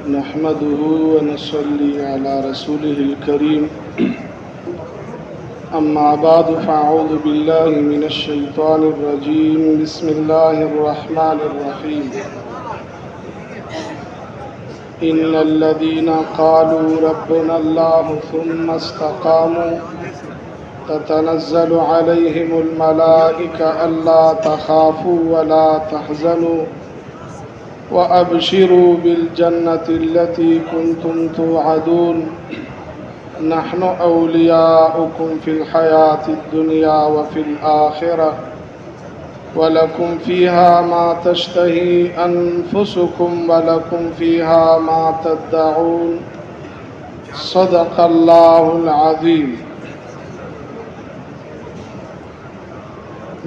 نحمده ونصلي على رسوله الكريم أما بعد فأعوذ بالله من الشيطان الرجيم بسم الله الرحمن الرحيم إن الذين قالوا ربنا الله ثم استقاموا تتنزل عليهم الملائكة ألا تخافوا ولا تحزنوا وأبشروا بالجنة التي كنتم توعدون نحن أولياؤكم في الحياة الدنيا وفي الآخرة ولكم فيها ما تشتهي أنفسكم ولكم فيها ما تدعون صدق الله العظيم۔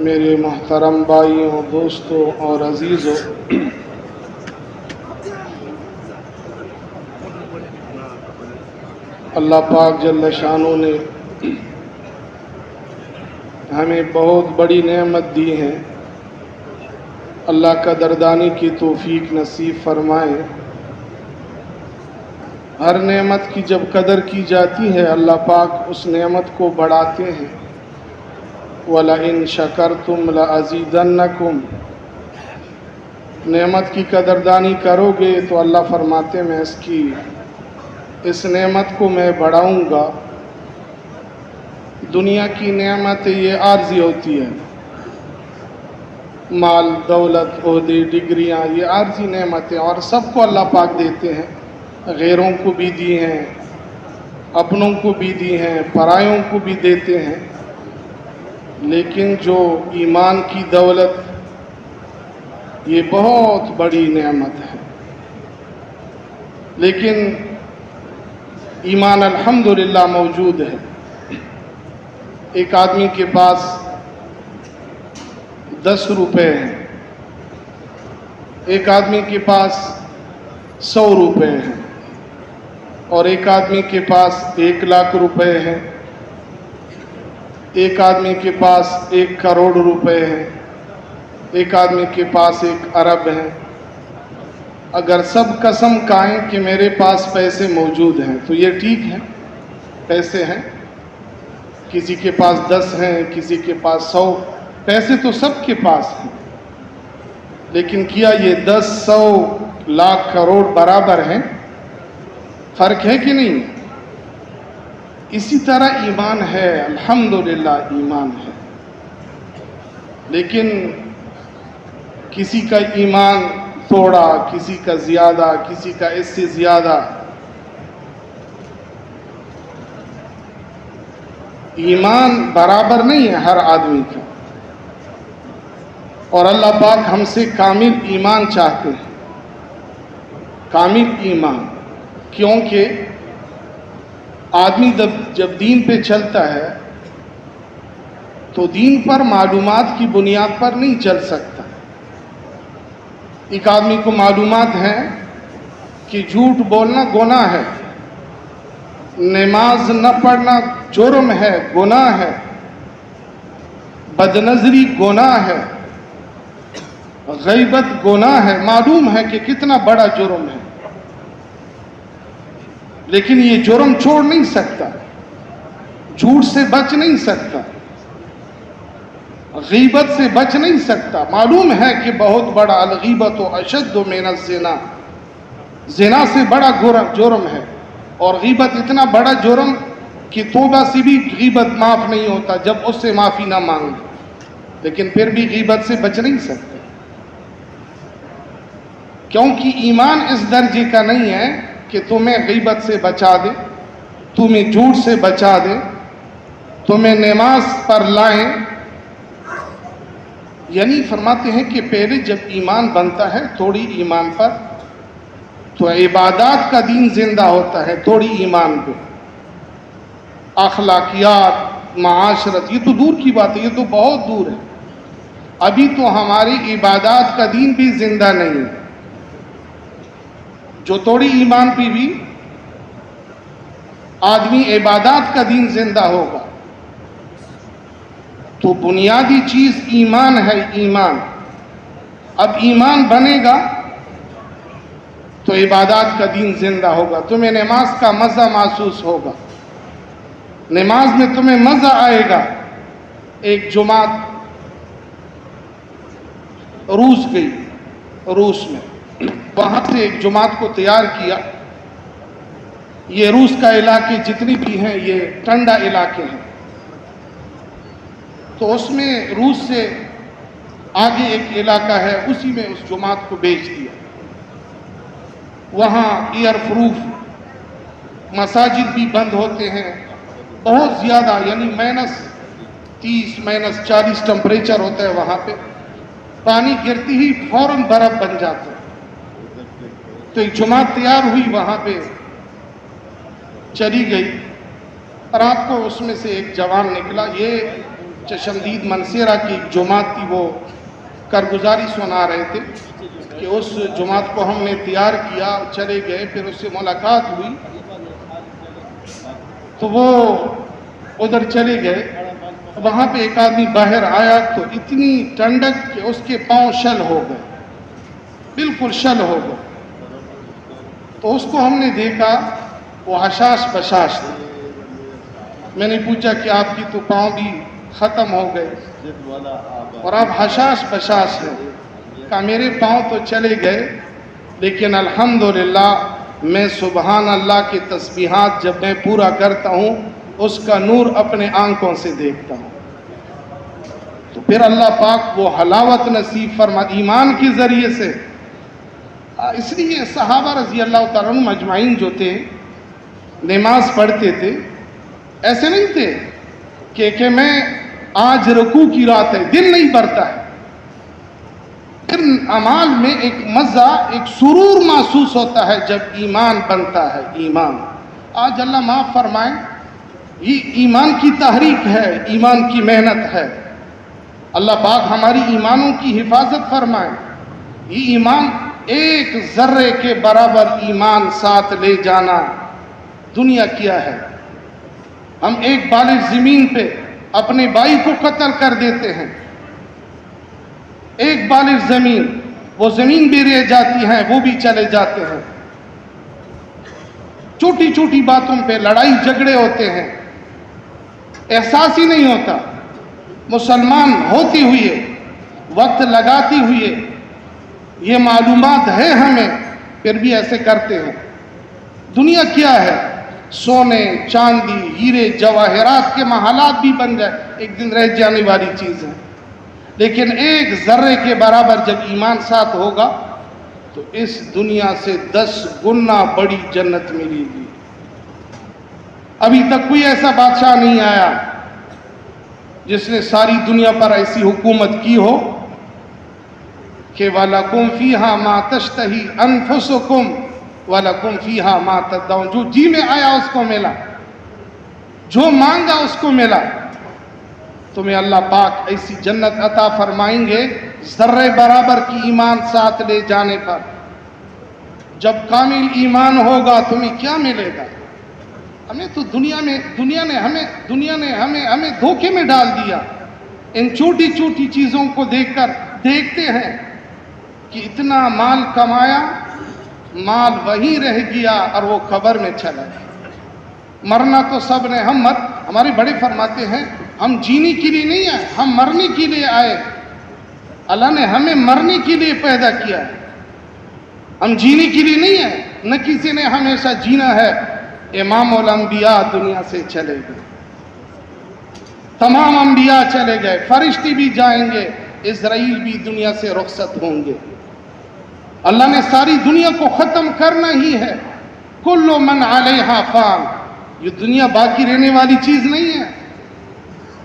میرے محترم بھائیوں، دوستوں اور عزیزوں، اللہ پاک جل شانہ نے ہمیں بہت بڑی نعمت دی ہے۔ اللہ قدردانی کی توفیق نصیب فرمائے۔ ہر نعمت کی جب قدر کی جاتی ہے اللہ پاک اس نعمت کو بڑھاتے ہیں۔ وَلَئِن شَكَرْتُمْ لَأَزِيدَنَّكُمْ، نعمت کی قدردانی کرو گے تو اللہ فرماتے میں اس نعمت کو میں بڑھاؤں گا۔ دنیا کی نعمتیں یہ عارضی ہوتی ہے، مال، دولت، عہدے، ڈگریاں، یہ عارضی نعمتیں، اور سب کو اللہ پاک دیتے ہیں۔ غیروں کو بھی دی ہیں، اپنوں کو بھی دی ہیں، پرایوں کو بھی دیتے ہیں، لیکن جو ایمان کی دولت، یہ بہت بڑی نعمت ہے۔ لیکن ایمان الحمدللہ موجود ہے۔ ایک آدمی کے پاس 10 روپے ہیں، ایک آدمی کے پاس 100 روپے ہیں، اور ایک آدمی کے پاس 1 لاکھ روپے ہیں، ایک آدمی کے پاس 1 کروڑ روپے ہیں، ایک آدمی کے پاس 1 ارب ہیں۔ اگر سب قسم کھائیں کہ میرے پاس پیسے موجود ہیں تو یہ ٹھیک ہے، پیسے ہیں، کسی کے پاس 10 ہیں، کسی کے پاس 100، پیسے تو سب کے پاس ہیں، لیکن کیا یہ 10، 100، لاکھ، کروڑ برابر ہیں؟ فرق ہے کہ نہیں؟ اسی طرح ایمان ہے، الحمدللہ ایمان ہے، لیکن کسی کا ایمان تھوڑا، کسی کا زیادہ، کسی کا اس سے زیادہ۔ ایمان برابر نہیں ہے ہر آدمی کا، اور اللہ پاک ہم سے کامل ایمان چاہتے ہیں، کامل ایمان۔ کیونکہ آدمی جب دین پہ چلتا ہے تو دین پر معلومات کی بنیاد پر نہیں چل سکتا۔ ایک آدمی کو معلومات ہے کہ جھوٹ بولنا گناہ ہے، نماز نہ پڑھنا جرم ہے، گناہ ہے، بدنظری گناہ ہے، غیبت گناہ ہے، معلوم ہے کہ کتنا بڑا جرم ہے، لیکن یہ جرم چھوڑ نہیں سکتا، جھوٹ سے بچ نہیں سکتا، غیبت سے بچ نہیں سکتا۔ معلوم ہے کہ بہت بڑا، الغیبت اشد من الزنا، زنا سے بڑا جرم ہے، اور غیبت اتنا بڑا جرم کہ توبہ سے بھی غیبت معاف نہیں ہوتا جب اس سے معافی نہ مانگے، لیکن پھر بھی غیبت سے بچ نہیں سکتے، کیونکہ ایمان اس درجے کا نہیں ہے کہ تمہیں غیبت سے بچا دے، تمہیں جھوٹ سے بچا دے، تمہیں نماز پر لائیں۔ یعنی فرماتے ہیں کہ پہلے جب ایمان بنتا ہے تھوڑی ایمان پر، تو عبادات کا دین زندہ ہوتا ہے تھوڑی ایمان پہ، اخلاقیات، معاشرت، یہ تو دور کی بات ہے، یہ تو بہت دور ہے۔ ابھی تو ہماری عبادات کا دین بھی زندہ نہیں ہے. جو توڑی ایمان پہ بھی آدمی عبادات کا دین زندہ ہوگا. تو بنیادی چیز ایمان ہے. ایمان اب ایمان بنے گا تو عبادات کا دین زندہ ہوگا. تمہیں نماز کا مزہ محسوس ہوگا, نماز میں تمہیں مزہ آئے گا. ایک جماعت روس گئی, روس میں وہاں سے ایک جماعت کو تیار کیا. یہ روس کا علاقے جتنی بھی ہیں یہ ٹھنڈا علاقے ہیں, تو اس میں روس سے آگے ایک علاقہ ہے, اسی میں اس جماعت کو بھیج دیا. وہاں ایئر پروف مساجد بھی بند ہوتے ہیں, بہت زیادہ, یعنی -30 -40 ٹمپریچر ہوتا ہے وہاں پہ. پانی گرتی ہی فوراً برف بن جاتا ہے. تو ایک جماعت تیار ہوئی, وہاں پہ چلی گئی. رات کو اس میں سے ایک جوان نکلا. یہ چشمدید منصیرہ کی ایک جماعت تھی, وہ کارگزاری سنا رہے تھے کہ اس جماعت کو ہم نے تیار کیا, چلے گئے. پھر اس سے ملاقات ہوئی تو وہ ادھر چلے گئے. وہاں پہ ایک آدمی باہر آیا تو اتنی ٹھنڈک کہ اس کے پاؤں شل ہو گئے, بالکل شل ہو گئے. تو اس کو ہم نے دیکھا, وہ حشاش بشاش تھا. میں نے پوچھا کہ آپ کی تو پاؤں بھی ختم ہو گئے اور آپ حشاش بشاش ہیں. کہا میرے پاؤں تو چلے گئے, لیکن الحمدللہ میں سبحان اللہ کی تسبیحات جب میں پورا کرتا ہوں اس کا نور اپنے آنکھوں سے دیکھتا ہوں. تو پھر اللہ پاک وہ حلاوت نصیب فرما ایمان کے ذریعے سے. اس لیے صحابہ رضی اللہ تعالیٰ عنہ مجمعین جو تھے نماز پڑھتے تھے, ایسے نہیں تھے کہ میں آج رکوع کی رات ہے, دل نہیں بھرتا ہے. پھر اعمال میں ایک مزہ, ایک سرور محسوس ہوتا ہے جب ایمان بنتا ہے. ایمان آج اللہ معاف فرمائے, یہ ایمان کی تحریک ہے, ایمان کی محنت ہے. اللہ پاک ہماری ایمانوں کی حفاظت فرمائے. یہ ایمان ایک ذرے کے برابر ایمان ساتھ لے جانا دنیا کیا ہے. ہم ایک بالغ زمین پہ اپنے بھائی کو قتل کر دیتے ہیں, ایک بالغ زمین, وہ زمین بھی رہ جاتی ہے, وہ بھی چلے جاتے ہیں. چھوٹی چھوٹی باتوں پہ لڑائی جھگڑے ہوتے ہیں, احساس ہی نہیں ہوتا. مسلمان ہوتے ہوئے, وقت لگاتے ہوئے, یہ معلومات ہے ہمیں, پھر بھی ایسے کرتے ہیں. دنیا کیا ہے, سونے چاندی ہیرے جواہرات کے محلات بھی بن گئے, ایک دن رہ جانے والی چیز ہے. لیکن ایک ذرے کے برابر جب ایمان ساتھ ہوگا تو اس دنیا سے 10 گنا بڑی جنت ملے گی. ابھی تک کوئی ایسا بادشاہ نہیں آیا جس نے ساری دنیا پر ایسی حکومت کی ہو کہ وَلَكُمْ فِيهَا مَا تَشْتَهِي أَنفُسُكُمْ وَلَكُمْ فِيهَا مَا تَدَّعُونَ. جو جی میں آیا اس کو ملا, جو مانگا اس کو ملا. تمہیں اللہ پاک ایسی جنت عطا فرمائیں گے ذرے برابر کی ایمان ساتھ لے جانے پر. جب کامل ایمان ہوگا تمہیں کیا ملے گا؟ ہمیں تو دنیا نے ہمیں دھوکے میں ڈال دیا. ان چھوٹی چھوٹی چیزوں کو دیکھ کر دیکھتے ہیں کہ اتنا مال کمایا, مال وہیں رہ گیا اور وہ قبر میں چلا گیا. مرنا تو سب نے, ہمارے بڑے فرماتے ہیں ہم جینے کے لیے نہیں آئے, ہم مرنے کے لیے آئے. اللہ نے ہمیں مرنے کے لیے پیدا کیا ہے, ہم جینے کے لیے نہیں آئے. نہ کسی نے ہمیشہ جینا ہے. امام الانبیاء دنیا سے چلے گئے, تمام انبیاء چلے گئے, فرشتے بھی جائیں گے, اسرائیل بھی دنیا سے رخصت ہوں گے. اللہ نے ساری دنیا کو ختم کرنا ہی ہے. کل من علیہا فان. یہ دنیا باقی رہنے والی چیز نہیں ہے.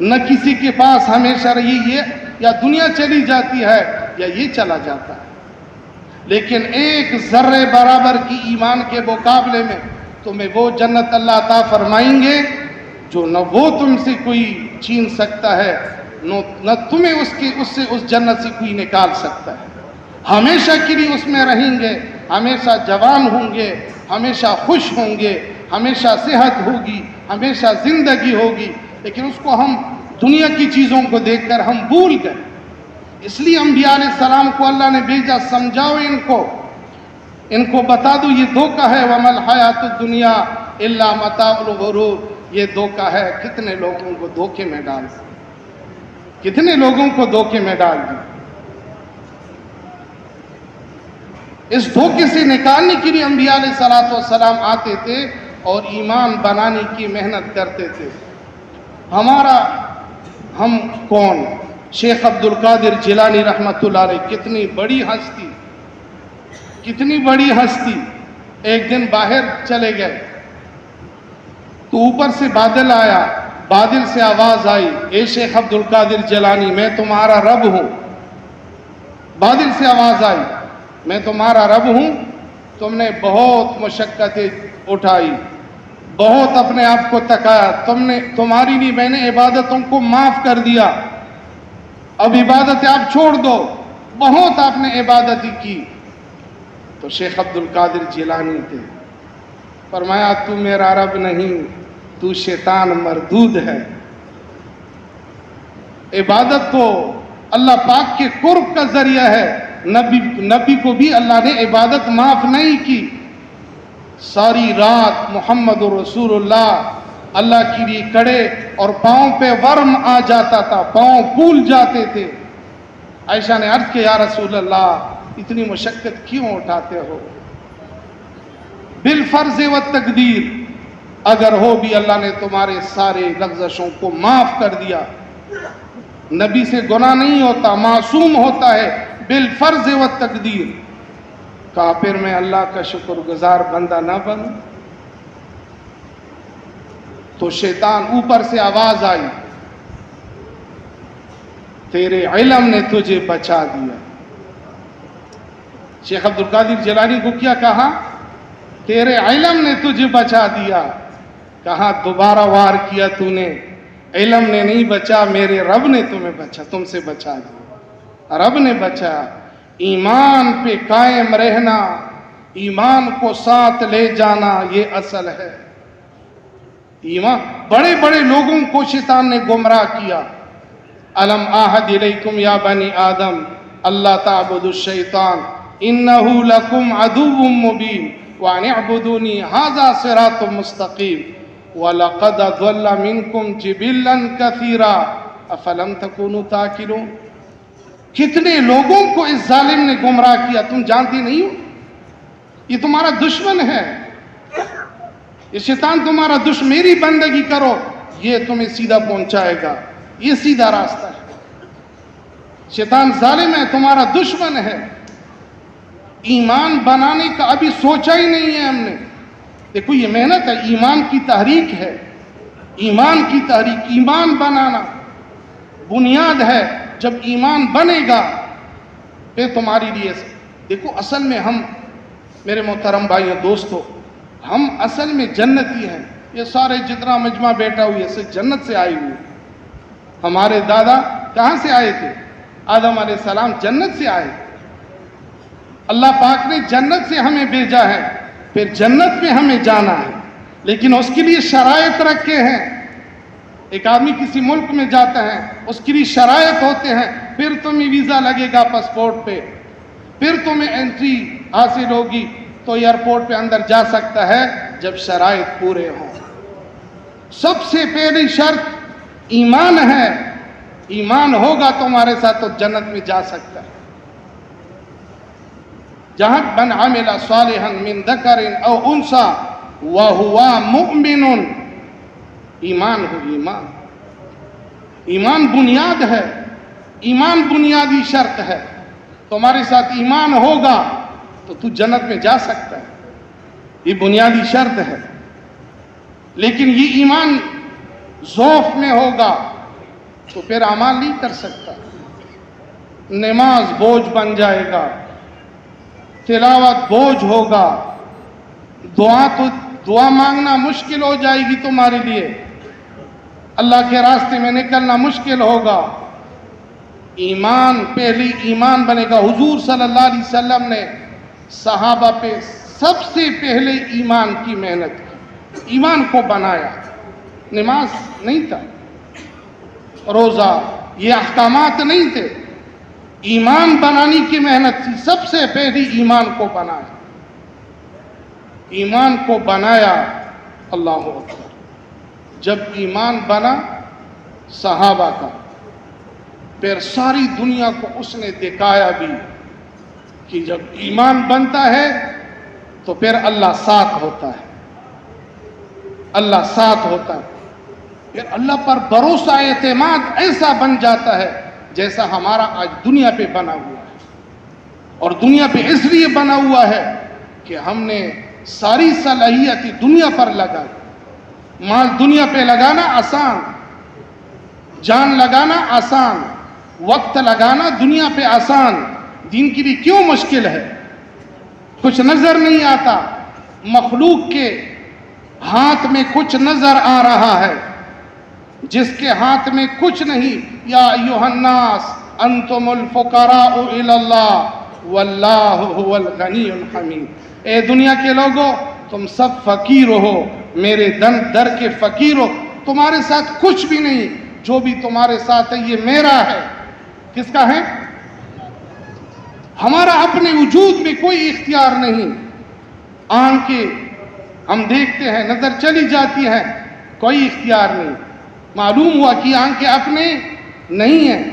نہ کسی کے پاس ہمیشہ رہی ہے, یا دنیا چلی جاتی ہے یا یہ چلا جاتا ہے. لیکن ایک ذرے برابر کی ایمان کے مقابلے میں تمہیں وہ جنت اللہ عطا فرمائیں گے جو نہ وہ تم سے کوئی چھین سکتا ہے, نہ تمہیں اس جنت سے کوئی نکال سکتا ہے. ہمیشہ کے لیے اس میں رہیں گے، ہمیشہ جوان ہوں گے، ہمیشہ خوش ہوں گے، ہمیشہ صحت ہوگی، ہمیشہ زندگی ہوگی. لیکن اس کو ہم دنیا کی چیزوں کو دیکھ کر ہم بھول گئے. اس لیے انبیاء علیہ السلام کو اللہ نے بھیجا، سمجھاؤ ان کو بتا دو یہ دھوکہ ہے. وَمَا الْحَيَاةُ الدُّنْيَا إِلَّا مَتَاعُ الْغُرُورِ. یہ دھوکہ ہے. کتنے لوگوں کو دھوکے میں ڈال دیا، کتنے لوگوں کو دھوکے میں ڈال دیا. اس دھوکے سے نکالنے کے لیے انبیاء علیہ السلام آتے تھے اور ایمان بنانے کی محنت کرتے تھے. ہم کون؟ شیخ عبد القادر جیلانی رحمۃ اللہ علیہ، کتنی بڑی ہستی، کتنی بڑی ہستی. ایک دن باہر چلے گئے تو اوپر سے بادل آیا، بادل سے آواز آئی، اے شیخ عبد القادر جیلانی میں تمہارا رب ہوں. بادل سے آواز آئی، میں تمہارا رب ہوں. تم نے بہت مشقتیں اٹھائی، بہت اپنے آپ کو تکایا، تمہاری لیے میں نے عبادتوں کو معاف کر دیا. اب عبادتیں آپ چھوڑ دو. بہت آپ نے عبادت کی. تو شیخ عبد القادر جیلانی تھے. فرمایا تو میرا رب نہیں، تو شیطان مردود ہے. عبادت تو اللہ پاک کے قرب کا ذریعہ ہے. نبی کو بھی اللہ نے عبادت معاف نہیں کی. ساری رات محمد رسول اللہ کے لیے کڑے اور پاؤں پہ ورم آ جاتا تھا، پاؤں پھول جاتے تھے. عائشہ نے عرض کیا، یا رسول اللہ اتنی مشقت کیوں اٹھاتے ہو؟ بالفرض و تقدیر اگر ہو بھی اللہ نے تمہارے سارے لغزشوں کو معاف کر دیا. نبی سے گناہ نہیں ہوتا، معصوم ہوتا ہے بالفرض و تقدیر. کہا پھر میں اللہ کا شکر گزار بندہ نہ بنوں؟ تو شیطان اوپر سے آواز آئی، تیرے علم نے تجھے بچا دیا. شیخ عبد القادر جیلانی کو کیا کہا؟ تیرے علم نے تجھے بچا دیا. کہا دوبارہ وار کیا تو نے، علم نے نہیں بچا، میرے رب نے تمہیں بچا، تم سے بچا دیا. رب نے بچا. ایمان پہ قائم رہنا، ایمان کو ساتھ لے جانا، یہ اصل ہے. ایمان بڑے بڑے لوگوں کو شیطان نے گمراہ کیا. الم اعہد الیکم یا بنی آدم اللہ تعبدوا الشیطان انہ لکم عدو مبین وان اعبدونی ھذا صراط مستقیم وَلَقَدْ ضَلَّ مِنْكُمْ جِبِلًّا كَثِيرًا أَفَلَمْ تَكُونُوا تَعْقِلُونَ. کتنے لوگوں کو اس ظالم نے گمراہ کیا، تم جانتی نہیں ہو؟ یہ تمہارا دشمن ہے، یہ شیطان تمہارا دشمن. میری بندگی کرو، یہ تمہیں سیدھا پہنچائے گا، یہ سیدھا راستہ ہے. شیطان ظالم ہے، تمہارا دشمن ہے. ایمان بنانے کا ابھی سوچا ہی نہیں ہے ہم نے. دیکھو یہ محنت ہے، ایمان کی تحریک ہے، ایمان کی تحریک. ایمان بنانا بنیاد ہے. جب ایمان بنے گا پھر تمہاری لیے. دیکھو اصل میں ہم، میرے محترم بھائیوں دوستو، ہم اصل میں جنتی ہیں. یہ سارے جتنا مجمع بیٹھا ہوئی ہے جنت سے آئے ہوئے. ہمارے دادا کہاں سے آئے تھے؟ آدم علیہ السلام جنت سے آئے. اللہ پاک نے جنت سے ہمیں بھیجا ہے، پھر جنت میں ہمیں جانا ہے، لیکن اس کے لیے شرائط رکھے ہیں. ایک آدمی کسی ملک میں جاتا ہے، اس کے لیے شرائط ہوتے ہیں. پھر تمہیں ویزا لگے گا پاسپورٹ پہ، پھر تمہیں انٹری حاصل ہوگی تو ایئرپورٹ پہ اندر جا سکتا ہے جب شرائط پورے ہوں. سب سے پہلی شرط ایمان ہے. ایمان ہوگا تمہارے ساتھ تو جنت میں جا سکتا ہے. جہاں من عمل صالحا من ذکر او انثى وهو مؤمن. ایمان ہو، ایمان. ایمان بنیاد ہے، ایمان بنیادی شرط ہے. تمہارے ساتھ ایمان ہوگا تو تو جنت میں جا سکتا ہے، یہ بنیادی شرط ہے. لیکن یہ ایمان ضعف میں ہوگا تو پھر اعمال نہیں کر سکتا. نماز بوجھ بن جائے گا، تلاوت بوجھ ہوگا، دعا مانگنا مشکل ہو جائے گی تمہارے لیے، اللہ کے راستے میں نکلنا مشکل ہوگا. ایمان پہلی ایمان بنے گا. حضور صلی اللہ علیہ وسلم نے صحابہ پہ سب سے پہلے ایمان کی محنت کی, ایمان کو بنایا. نماز نہیں تھا, روزہ, یہ احکامات نہیں تھے, ایمان بنانے کی محنت تھی. سب سے پہلی ایمان کو بنایا, ایمان کو بنایا. اللہ اکبر. جب ایمان بنا صحابہ کا, پھر ساری دنیا کو اس نے دکھایا بھی کہ جب ایمان بنتا ہے تو پھر اللہ ساتھ ہوتا ہے, اللہ ساتھ ہوتا ہے. پھر اللہ پر بھروسہ اعتماد ایسا بن جاتا ہے جیسا ہمارا آج دنیا پہ بنا ہوا ہے. اور دنیا پہ اس لیے بنا ہوا ہے کہ ہم نے ساری صلاحیت دنیا پر لگائی. مال دنیا پہ لگانا آسان, جان لگانا آسان, وقت لگانا دنیا پہ آسان. دین کی بھی کیوں مشکل ہے؟ کچھ نظر نہیں آتا. مخلوق کے ہاتھ میں کچھ نظر آ رہا ہے, جس کے ہاتھ میں کچھ نہیں. یا ایھا الناس انتم الفقراء الی اللہ واللہ هو الغنی الحمید. اے دنیا کے لوگوں, تم سب فقیر ہو, میرے در کے فقیر ہو. تمہارے ساتھ کچھ بھی نہیں, جو بھی تمہارے ساتھ ہے یہ میرا ہے. کس کا ہے؟ ہمارا اپنے وجود میں کوئی اختیار نہیں. آنکھیں ہم دیکھتے ہیں, نظر چلی جاتی ہے, کوئی اختیار نہیں. معلوم ہوا کہ آنکھیں اپنے نہیں ہیں.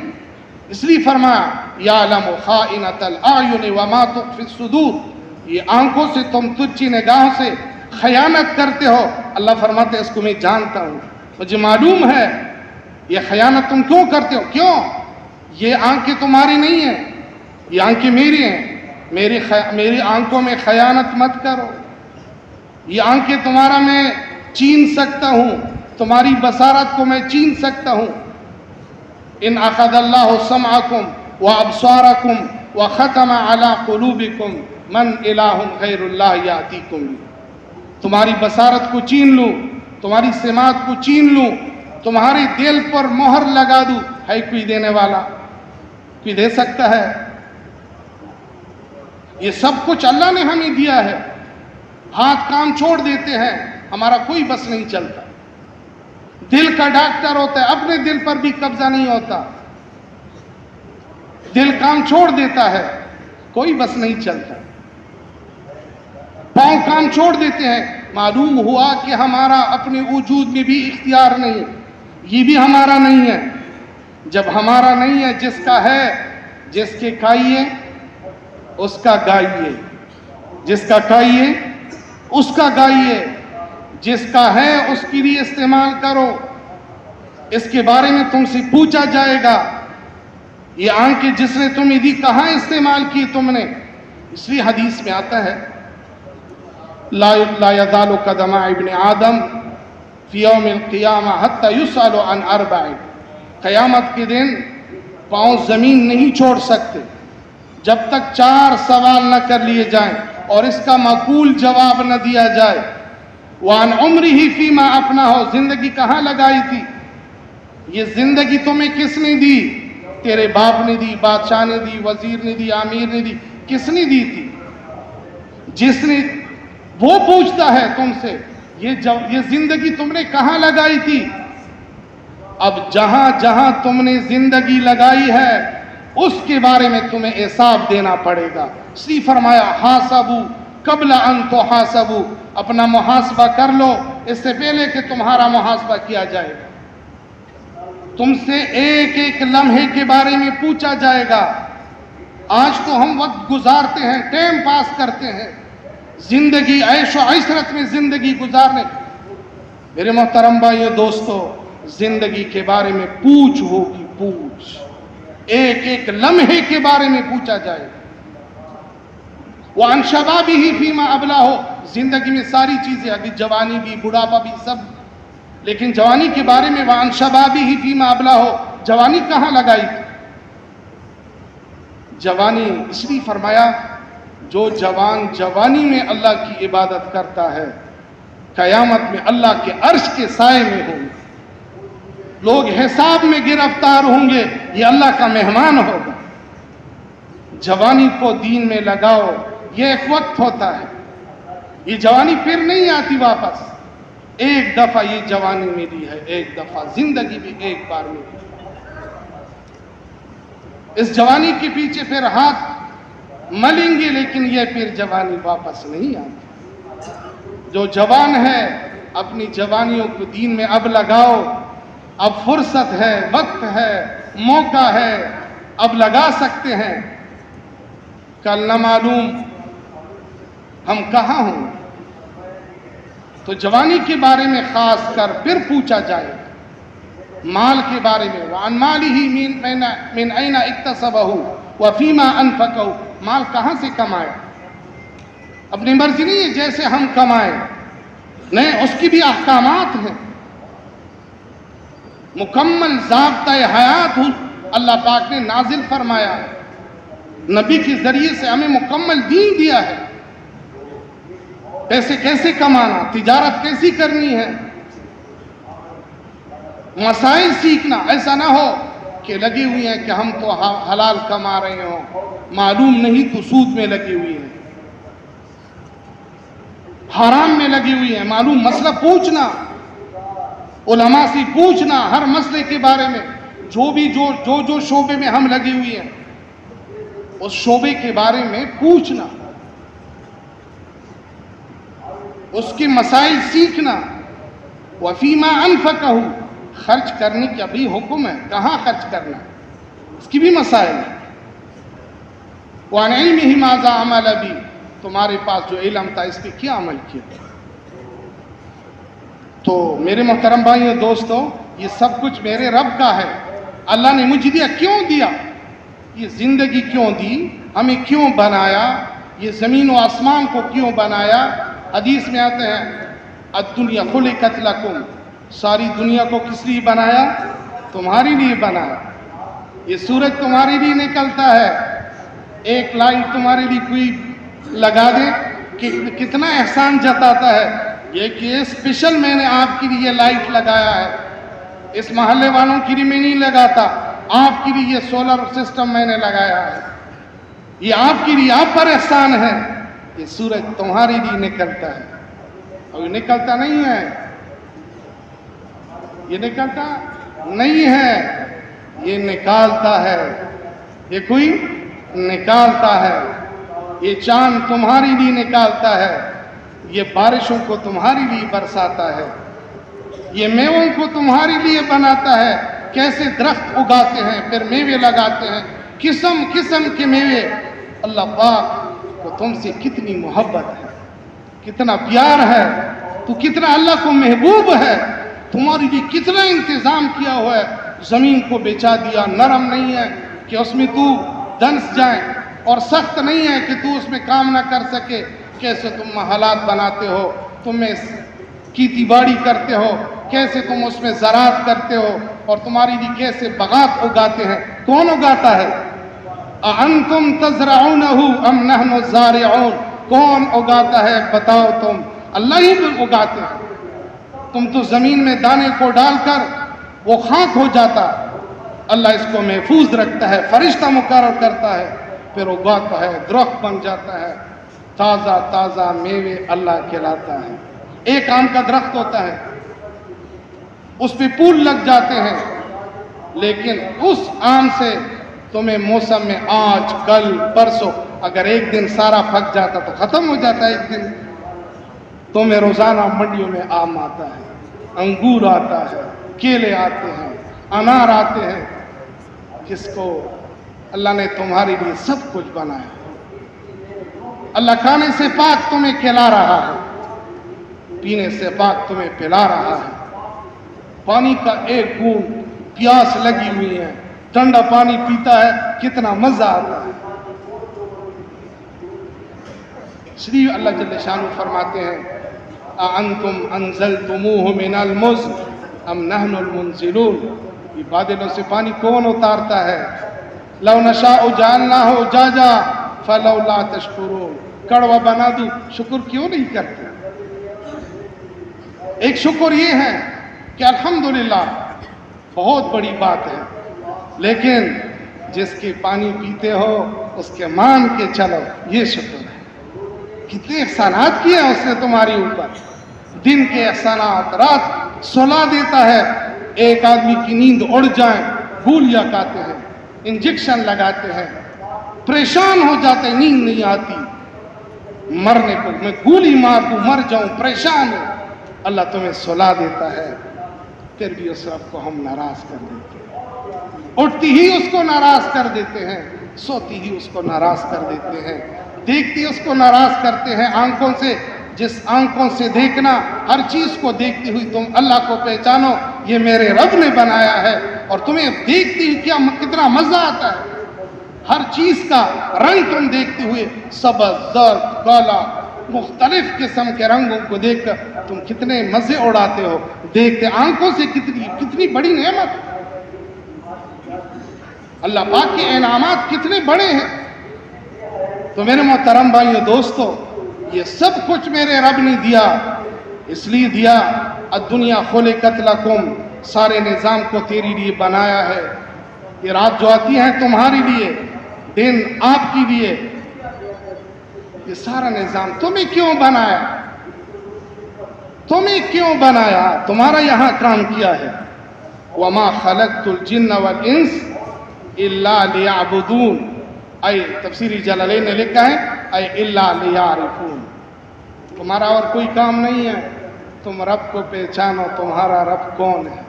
اس لیے فرمایا یعلم خائنۃ الاعین وما تخفی الصدور. یہ آنکھوں سے تم تجھی نگاہوں سے خیانت کرتے ہو. اللہ فرماتے اس کو میں جانتا ہوں, مجھے معلوم ہے یہ خیانت تم کیوں کرتے ہو. کیوں؟ یہ آنکھیں تمہاری نہیں ہیں, یہ آنکھیں میری ہیں. میری آنکھوں میں خیانت مت کرو. یہ آنکھیں تمہارا میں چین سکتا ہوں, تمہاری بصارت کو میں چین سکتا ہوں. ان اخذ اللہ سمعکم وابصارکم وختم علی قلوبکم من الہ غیر اللہ یاتیکم. تمہاری بصارت کو چین لوں, تمہاری سماعت کو چین لوں, تمہارے دل پر مہر لگا دوں. ہے کوئی دینے والا؟ کوئی دے سکتا ہے؟ یہ سب کچھ اللہ نے ہمیں دیا ہے. ہاتھ کام چھوڑ دیتے ہیں, ہمارا کوئی بس نہیں چلتا. دل کا ڈاکٹر ہوتا ہے, اپنے دل پر بھی قبضہ نہیں ہوتا. دل کام چھوڑ دیتا ہے, کوئی بس نہیں چلتا. پاؤں کام چھوڑ دیتے ہیں, معلوم ہوا کہ ہمارا اپنے وجود میں بھی اختیار نہیں, یہ بھی ہمارا نہیں ہے. جب ہمارا نہیں ہے, جس کا ہے, جس کے کھائیے اس کا گائیے, جس کا کھائیے اس کا گائیے, جس کا ہے اس کے لیے استعمال کرو. اس کے بارے میں تم سے پوچھا جائے گا. یہ آنکھیں جس نے تمہیں دی کہاں استعمال کی تم نے؟ اس لیے حدیث میں آتا ہے لا یزال قدم ابن آدم فی یوم القیامہ حتی یسأل عن اربع. قیامت کے دن پاؤں زمین نہیں چھوڑ سکتے جب تک 4 سوال نہ کر لیے جائیں اور اس کا معقول جواب نہ دیا جائے. وعن عمرہ فیما افناہ. زندگی کہاں لگائی تھی؟ یہ زندگی تمہیں کس نے دی؟ تیرے باپ نے دی, بادشاہ نے دی, وزیر نے دی, امیر نے دی. کس نے دی تھی؟ جس نے, وہ پوچھتا ہے تم سے یہ زندگی تم نے کہاں لگائی تھی؟ اب جہاں جہاں تم نے زندگی لگائی ہے اس کے بارے میں تمہیں حساب دینا پڑے گا. اس لیے فرمایا حاسبوا قبل ان تحاسبوا. اپنا محاسبہ کر لو اس سے پہلے کہ تمہارا محاسبہ کیا جائے گا. تم سے ایک ایک لمحے کے بارے میں پوچھا جائے گا. آج تو ہم وقت گزارتے ہیں, ٹائم پاس کرتے ہیں, زندگی عیش و عشرت میں زندگی گزارنے. میرے محترم بھائیو دوستو, زندگی کے بارے میں پوچھ ہوگی, پوچھ. ایک ایک لمحے کے بارے میں پوچھا جائے. وَعَنْ شَبَابِهِ فِيمَا أَبْلَاهُ. زندگی میں ساری چیزیں, ابھی جوانی بھی, بڑھاپا بھی, سب, لیکن جوانی کے بارے میں وَعَنْ شَبَابِهِ فِيمَا أَبْلَاهُ. جوانی کہاں لگائی تھی؟ جوانی اس لیے فرمایا جو جوان جوانی میں اللہ کی عبادت کرتا ہے قیامت میں اللہ کے عرش کے سائے میں ہوگا. لوگ حساب میں گرفتار ہوں گے، یہ اللہ کا مہمان ہوگا۔ جوانی کو دین میں لگاؤ، یہ ایک وقت ہوتا ہے، یہ جوانی پھر نہیں آتی واپس۔ ایک دفعہ یہ جوانی ملی ہے، ایک دفعہ زندگی بھی ایک بار ملی ہے۔ اس جوانی کے پیچھے پھر ہاتھ ملیں گے، لیکن یہ پھر جوانی واپس نہیں آتی۔ جو جوان ہے اپنی جوانیوں کو دین میں اب لگاؤ، اب فرصت ہے، وقت ہے، موقع ہے، اب لگا سکتے ہیں۔ کل نہ معلوم ہم کہاں ہوں، تو جوانی کے بارے میں خاص کر پھر پوچھا جائے، مال کے بارے میں، وَعَنْ مَالِهِ مِنْ أَيْنَ اكْتَسَبَهُ وَفِيمَا أَنْفَقَهُ، مال کہاں سے کمایا؟ اپنی مرضی نہیں ہے جیسے ہم کمائیں، نہیں، اس کی بھی احکامات ہیں، مکمل ضابطۂ حیات اللہ پاک نے نازل فرمایا ہے، نبی کے ذریعے سے ہمیں مکمل دین دیا ہے۔ پیسے کیسے کمانا، تجارت کیسی کرنی ہے، مسائل سیکھنا، ایسا نہ ہو کہ لگی ہوئی ہیں کہ ہم تو حلال کما رہے ہوں، معلوم نہیں تو سود میں لگی ہوئی ہیں، حرام میں لگی ہوئی ہیں، معلوم مسئلہ پوچھنا، علماء سے پوچھنا، ہر مسئلے کے بارے میں، جو شعبے میں ہم لگی ہوئی ہیں اس شعبے کے بارے میں پوچھنا، اس کے مسائل سیکھنا۔ وَفِيمَا أَنْفَقَهُ، خرچ کرنے کا بھی حکم ہے، کہاں خرچ کرنا اس کی بھی مسائل ہے۔ وَعَنْ عِلْمِهِ مَاذَا عَمَلَ بِهِ، تمہارے پاس جو علم تھا اس پہ کیا عمل کیا؟ تو میرے محترم بھائیو دوستو، یہ سب کچھ میرے رب کا ہے، اللہ نے مجھے دیا، کیوں دیا؟ یہ زندگی کیوں دی، ہمیں کیوں بنایا، یہ زمین و آسمان کو کیوں بنایا؟ حدیث میں آتے ہیں الدنیا خلقت لکم، ساری دنیا کو کس لیے بنایا؟ تمہارے لیے بنایا۔ یہ سورج تمہارے لیے نکلتا ہے، ایک لائٹ تمہارے لیے کوئی لگا دے کہ کتنا احسان جتاتا ہے، یہ کہ اسپیشل میں نے آپ کے لیے لائٹ لگایا ہے، اس محلے والوں کے لیے میں نہیں لگاتا، آپ کے لیے یہ سولر سسٹم میں نے لگایا ہے، یہ آپ کے لیے، آپ پر احسان ہے۔ یہ سورج تمہارے لیے نکلتا ہے، اور یہ نکلتا نہیں ہے، یہ نکلتا نہیں ہے، یہ نکالتا ہے، یہ کوئی نکالتا ہے۔ یہ چاند تمہارے لیے نکالتا ہے، یہ بارشوں کو تمہارے لیے برساتا ہے، یہ میووں کو تمہارے لیے بناتا ہے۔ کیسے درخت اگاتے ہیں، پھر میوے لگاتے ہیں، قسم قسم کے میوے۔ اللہ پاک کو تم سے کتنی محبت ہے، کتنا پیار ہے، تو کتنا اللہ کو محبوب ہے، تمہارے لیے کتنا انتظام کیا ہوا ہے۔ زمین کو بچا دیا، نرم نہیں ہے کہ اس میں تو دنس جائے، اور سخت نہیں ہے کہ تو اس میں کام نہ کر سکے۔ کیسے تم محلات بناتے ہو، تم کھیتی باڑی کرتے ہو، کیسے تم اس میں زراعت کرتے ہو، اور تمہاری لیے کیسے باغات اگاتے ہیں۔ کون اگاتا ہے؟ اَأَنْتُمْ تَزْرَعُونَهُ أَمْ نَحْنُ الزَّارِعُونَ، کون اگاتا ہے بتاؤ تم؟ اللہ ہی اگاتے ہیں۔ تم تو زمین میں دانے کو ڈال کر وہ خاک ہو جاتا، اللہ اس کو محفوظ رکھتا ہے، فرشتہ مقرر کرتا ہے، پھر اگاتا ہے، درخت بن جاتا ہے، تازہ تازہ میوے اللہ کھلاتا ہے۔ ایک آم کا درخت ہوتا ہے، اس پہ پھول لگ جاتے ہیں، لیکن اس آم سے تمہیں موسم میں آج کل پرسوں اگر ایک دن سارا پھک جاتا تو ختم ہو جاتا ہے ایک دن۔ تمہیں روزانہ منڈیوں میں آم آتا ہے، انگور آتا ہے، کیلے آتے ہیں، انار آتے ہیں۔ کس کو؟ اللہ نے تمہارے لیے سب کچھ بنایا۔ اللہ کھانے سے پاک تمہیں کھلا رہا ہے، پینے سے پاک تمہیں پلا رہا ہے۔ پانی کا ایک بوند، پیاس لگی ہوئی ہے، ٹھنڈا پانی پیتا ہے، کتنا مزہ آتا ہے۔ شریف اللہ جل شانہ فرماتے ہیں اَأَنْتُمْ أَنزَلْتُمُوهُ مِنَ الْمُزْنِ أَمْ نَحْنُ الْمُنزِلُونَ، یہ بادلوں سے پانی کون اتارتا ہے؟ لَوْ نَشَاءُ جَعَلْنَاهُ أُجَاجًا فَلَوْلَا تَشْكُرُونَ، کڑوا بنا دوں، شکر کیوں نہیں کرتے؟ ایک شکر یہ ہے کہ الحمدللہ بہت بڑی بات ہے، لیکن جس کے پانی پیتے ہو اس کے مان کے چلو، یہ شکر ہے۔ کتنے احسانات کیے ہیں اس نے تمہاری اوپر، دن کے احسانات، رات سلا دیتا ہے، ایک آدمی کی نیند اڑ جائے، گولیاں کھاتے ہیں، انجیکشن لگاتے ہیں، پریشان ہو جاتے ہیں، نیند نہیں آتی، مرنے کو میں گولی مار دوں مر جاؤں، پریشان ہوں، اللہ تمہیں سلا دیتا ہے، پھر بھی اس رب کو ہم ناراض کر دیتے ہیں، اٹھتی ہی اس کو ناراض کر دیتے ہیں، سوتی ہی اس کو ناراض کر دیتے ہیں، دیکھتی اس کو ناراض کرتے ہیں آنکھوں سے، جس آنکھوں سے دیکھنا، ہر چیز کو دیکھتی ہوئی تم اللہ کو پہچانو یہ میرے رب نے بنایا ہے، اور تمہیں دیکھتی ہوئی کتنا مزہ آتا ہے، ہر چیز کا رنگ تم دیکھتے ہوئے، سبز، زرد، کالا، مختلف قسم کے رنگوں کو دیکھ کر تم کتنے مزے اڑاتے ہو، دیکھتے آنکھوں سے، کتنی بڑی نعمت، اللہ پاک کے انعامات کتنے بڑے ہیں۔ تو میرے محترم بھائیو دوستو، یہ سب کچھ میرے رب نے دیا، اس لیے دیا، الدنیا خلقت لکم، سارے نظام کو تیری لیے بنایا ہے، یہ رات جو آتی ہے تمہارے لیے، دن آپ کے لیے، یہ سارا نظام تمہیں کیوں بنایا، تمہیں کیوں بنایا، تمہارا یہاں کام کیا ہے، وَمَا خَلَقْتُ الْجِنَّ وَالْإِنسَ إِلَّا لِيَعْبُدُونَ، تفسیری جلالین نے لکھا ہے اے الا لیعرفون، تمہارا اور کوئی کام نہیں ہے، تم رب کو پہچانو، تمہارا رب کون ہے،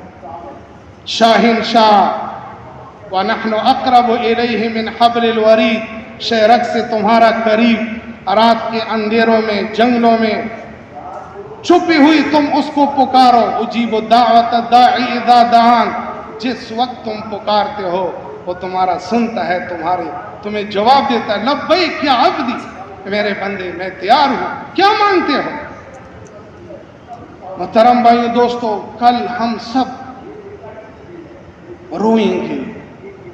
شاہن شاہ، وَنَحْنُ أَقْرَبُ إِلَيْهِ مِنْ حَبْلِ الْوَرِيدِ، شہرک سے تمہارا قریب، رات کے اندھیروں میں، جنگلوں میں چھپی ہوئی تم اس کو پکارو، اجیب الدعوۃ الداعی اذا دعان، جس وقت تم پکارتے ہو وہ تمہارا سنتا ہے، تمہیں جواب دیتا ہے، لبیک یا عبدی، میرے بندے میں تیار ہوں، کیا مانگتے ہو۔ محترم بھائیو دوستو، کل ہم سب روئیں گے،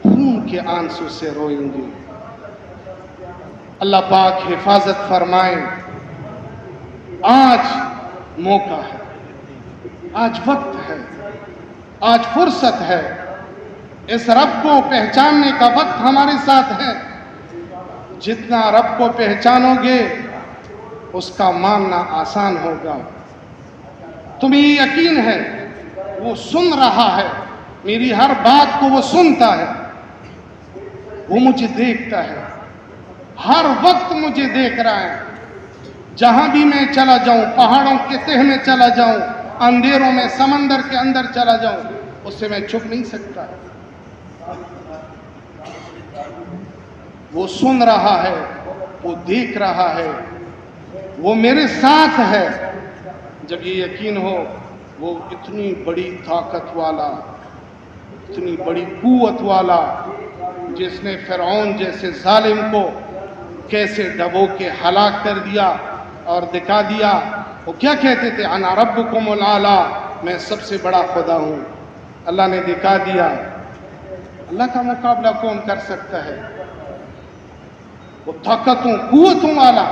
خون کے آنسو سے روئیں گے، اللہ پاک حفاظت فرمائے، آج موقع ہے، آج وقت ہے، آج فرصت ہے، اس رب کو پہچاننے کا وقت ہمارے ساتھ ہے، جتنا رب کو پہچانو گے اس کا ماننا آسان ہوگا، تمہیں یقین ہے وہ سن رہا ہے، میری ہر بات کو وہ سنتا ہے، وہ مجھے دیکھتا ہے، ہر وقت مجھے دیکھ رہا ہے، جہاں بھی میں چلا جاؤں، پہاڑوں کے تہ میں چلا جاؤں، اندھیروں میں، سمندر کے اندر چلا جاؤں، اس سے میں چھپ نہیں سکتا، وہ سن رہا ہے، وہ دیکھ رہا ہے، وہ میرے ساتھ ہے۔ جب یہ یقین ہو، وہ اتنی بڑی طاقت والا، اتنی بڑی قوت والا، جس نے فرعون جیسے ظالم کو کیسے ڈبو کے ہلاک کر دیا اور دکھا دیا، وہ کیا کہتے تھے، انا ربکم الاعلی، میں سب سے بڑا خدا ہوں، اللہ نے دکھا دیا، اللہ کا مقابلہ کون کر سکتا ہے، وہ طاقتوں قوتوں والا،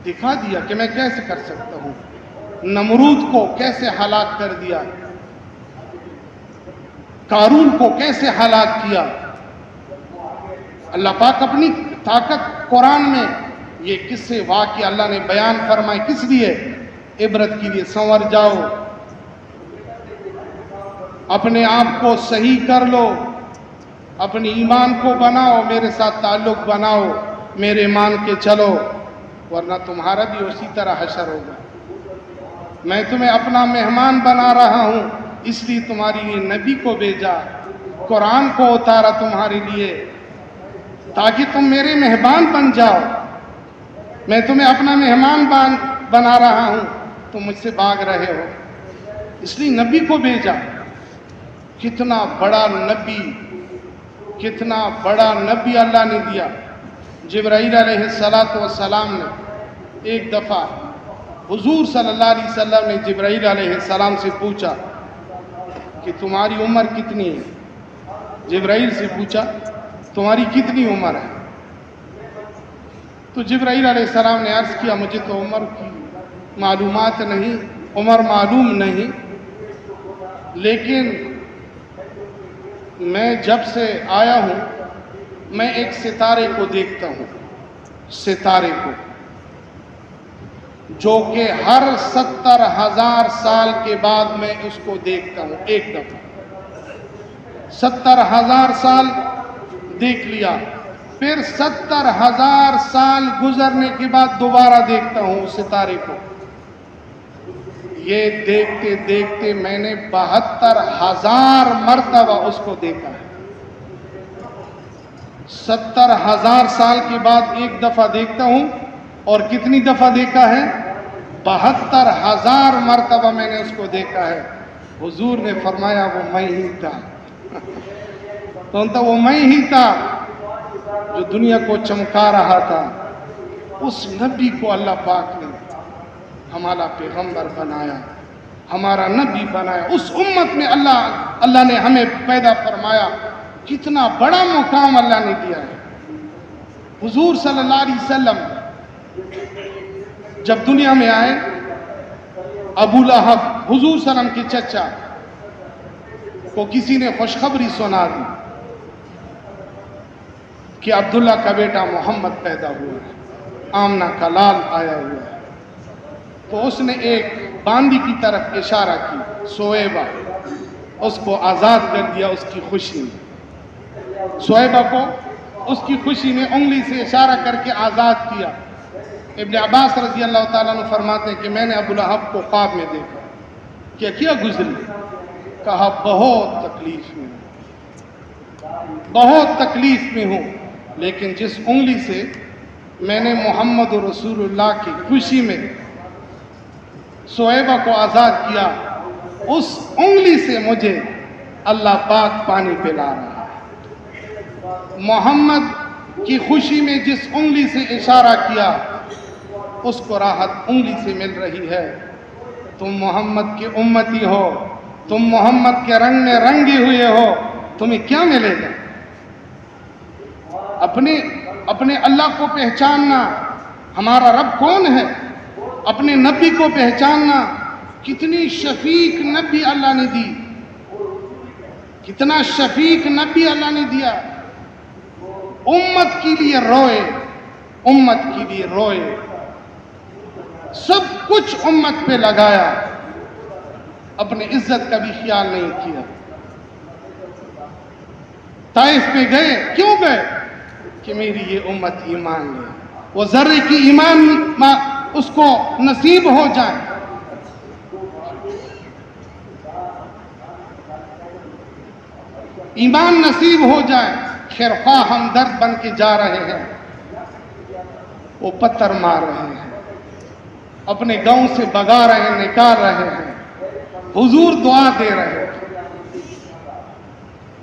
دکھا دیا کہ میں کیسے کر سکتا ہوں، نمرود کو کیسے ہلاک کر دیا، قارون کو کیسے ہلاک کیا، اللہ پاک اپنی طاقت قرآن میں یہ قصے واقعہ اللہ نے بیان فرمائے، کس لیے، عبرت کے لیے، سنور جاؤ، اپنے آپ کو صحیح کر لو، اپنی ایمان کو بناؤ، میرے ساتھ تعلق بناؤ، میرے مان کے چلو، ورنہ تمہارا بھی اسی طرح حشر ہوگا، میں تمہیں اپنا مہمان بنا رہا ہوں، اس لیے تمہاری لیے نبی کو بھیجا، قرآن کو اتارا تمہارے لیے، تاکہ تم میرے مہمان بن جاؤ، میں تمہیں اپنا مہمان بنا رہا ہوں، تم مجھ سے بھاگ رہے ہو، اس لیے نبی کو بھیجا۔ کتنا بڑا نبی، کتنا بڑا نبی اللہ نے دیا۔ جبرائیل علیہ السلام نے ایک دفعہ حضور صلی اللہ علیہ وسلم نے جبرائیل علیہ السلام سے پوچھا کہ تمہاری عمر کتنی ہے، جبرائیل سے پوچھا تمہاری کتنی عمر ہے، تو جبرائیل علیہ السلام نے عرض کیا مجھے تو عمر کی معلومات نہیں، عمر معلوم نہیں، لیکن میں جب سے آیا ہوں میں ایک ستارے کو دیکھتا ہوں، ستارے کو جو کہ ہر 70,000 سال کے بعد میں اس کو دیکھتا ہوں ایک دفعہ۔ 70,000 سال دیکھ لیا، پھر 70,000 سال گزرنے کے بعد دوبارہ دیکھتا ہوں اس ستارے کو۔ یہ دیکھتے دیکھتے میں نے 72,000 مرتبہ اس کو دیکھا ہے۔ 70,000 سال کے بعد ایک دفعہ دیکھتا ہوں، اور کتنی دفعہ دیکھا ہے؟ 72,000 مرتبہ میں نے اس کو دیکھا ہے۔ حضور نے فرمایا وہ میں ہی تھا، تو وہ میں ہی تھا جو دنیا کو چمکا رہا تھا۔ اس نبی کو اللہ پاک نے ہمارا پیغمبر بنایا، ہمارا نبی بنایا، اس امت میں اللہ نے ہمیں پیدا فرمایا۔ کتنا بڑا مقام اللہ نے دیا ہے۔ حضور صلی اللہ علیہ وسلم جب دنیا میں آئے، ابو لہب حضور صلی اللہ علیہ وسلم کے چچا کو کسی نے خوشخبری سنا دی کہ عبداللہ کا بیٹا محمد پیدا ہوا ہے، آمنہ کا لال آیا ہوا ہے۔ تو اس نے ایک باندی کی طرف اشارہ کی، سویبہ، اس کو آزاد کر دیا اس کی خوشی میں۔ سویبہ کو اس کی خوشی میں انگلی سے اشارہ کر کے آزاد کیا۔ ابن عباس رضی اللہ تعالیٰ عنہ فرماتے ہیں کہ میں نے ابو لہب کو خواب میں دیکھا کہ کیا گزری؟ کہا بہت تکلیف میں ہوں، بہت تکلیف میں ہوں، لیکن جس انگلی سے میں نے محمد رسول اللہ کی خوشی میں سویبہ کو آزاد کیا، اس انگلی سے مجھے اللہ پاک پانی پلا رہا ہے۔ محمد کی خوشی میں جس انگلی سے اشارہ کیا، اس کو راحت انگلی سے مل رہی ہے۔ تم محمد کی امتی ہو، تم محمد کے رنگ میں رنگے ہوئے ہو، تمہیں کیا ملے گا؟ اپنے اللہ کو پہچاننا، ہمارا رب کون ہے، اپنے نبی کو پہچاننا۔ کتنی شفیق نبی اللہ نے دی، کتنا شفیق نبی اللہ نے دیا۔ امت کے لیے روئے، امت کے لیے روئے، سب کچھ امت پہ لگایا، اپنے عزت کا بھی خیال نہیں کیا۔ طائف پہ گئے، کیوں گئے؟ کہ میری یہ امت ایمان لے، وہ ذرے کی ایمان اس کو نصیب ہو جائے۔ ایمان نصیب ہو جائے۔ خیرخواہ ہمدرد بن کے جا رہے ہیں، وہ پتھر مار رہے ہیں، اپنے گاؤں سے بگا رہے ہیں، نکال رہے ہیں۔ حضور دعا دے رہے ہیں،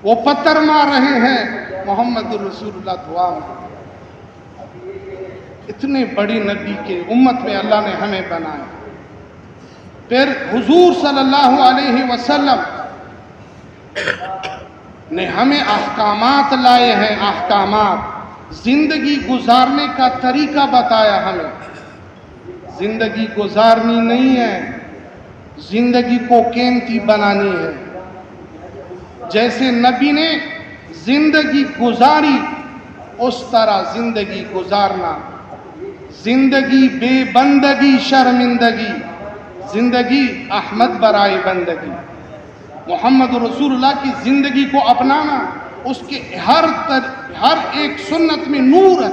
وہ پتھر مار رہے ہیں، محمد رسول اللہ دعا میں۔ اتنے بڑی نبی کے امت میں اللہ نے ہمیں بنایا۔ پھر حضور صلی اللہ علیہ وسلم نے ہمیں احکامات لائے ہیں، احکامات، زندگی گزارنے کا طریقہ بتایا ہمیں۔ زندگی گزارنی نہیں ہے، زندگی کو قیمتی بنانی ہے۔ جیسے نبی نے زندگی گزاری، اس طرح زندگی گزارنا۔ زندگی بے بندگی شرمندگی، زندگی احمد برائے بندگی۔ محمد رسول اللہ کی زندگی کو اپنانا، اس کے ہر ایک سنت میں نور ہے،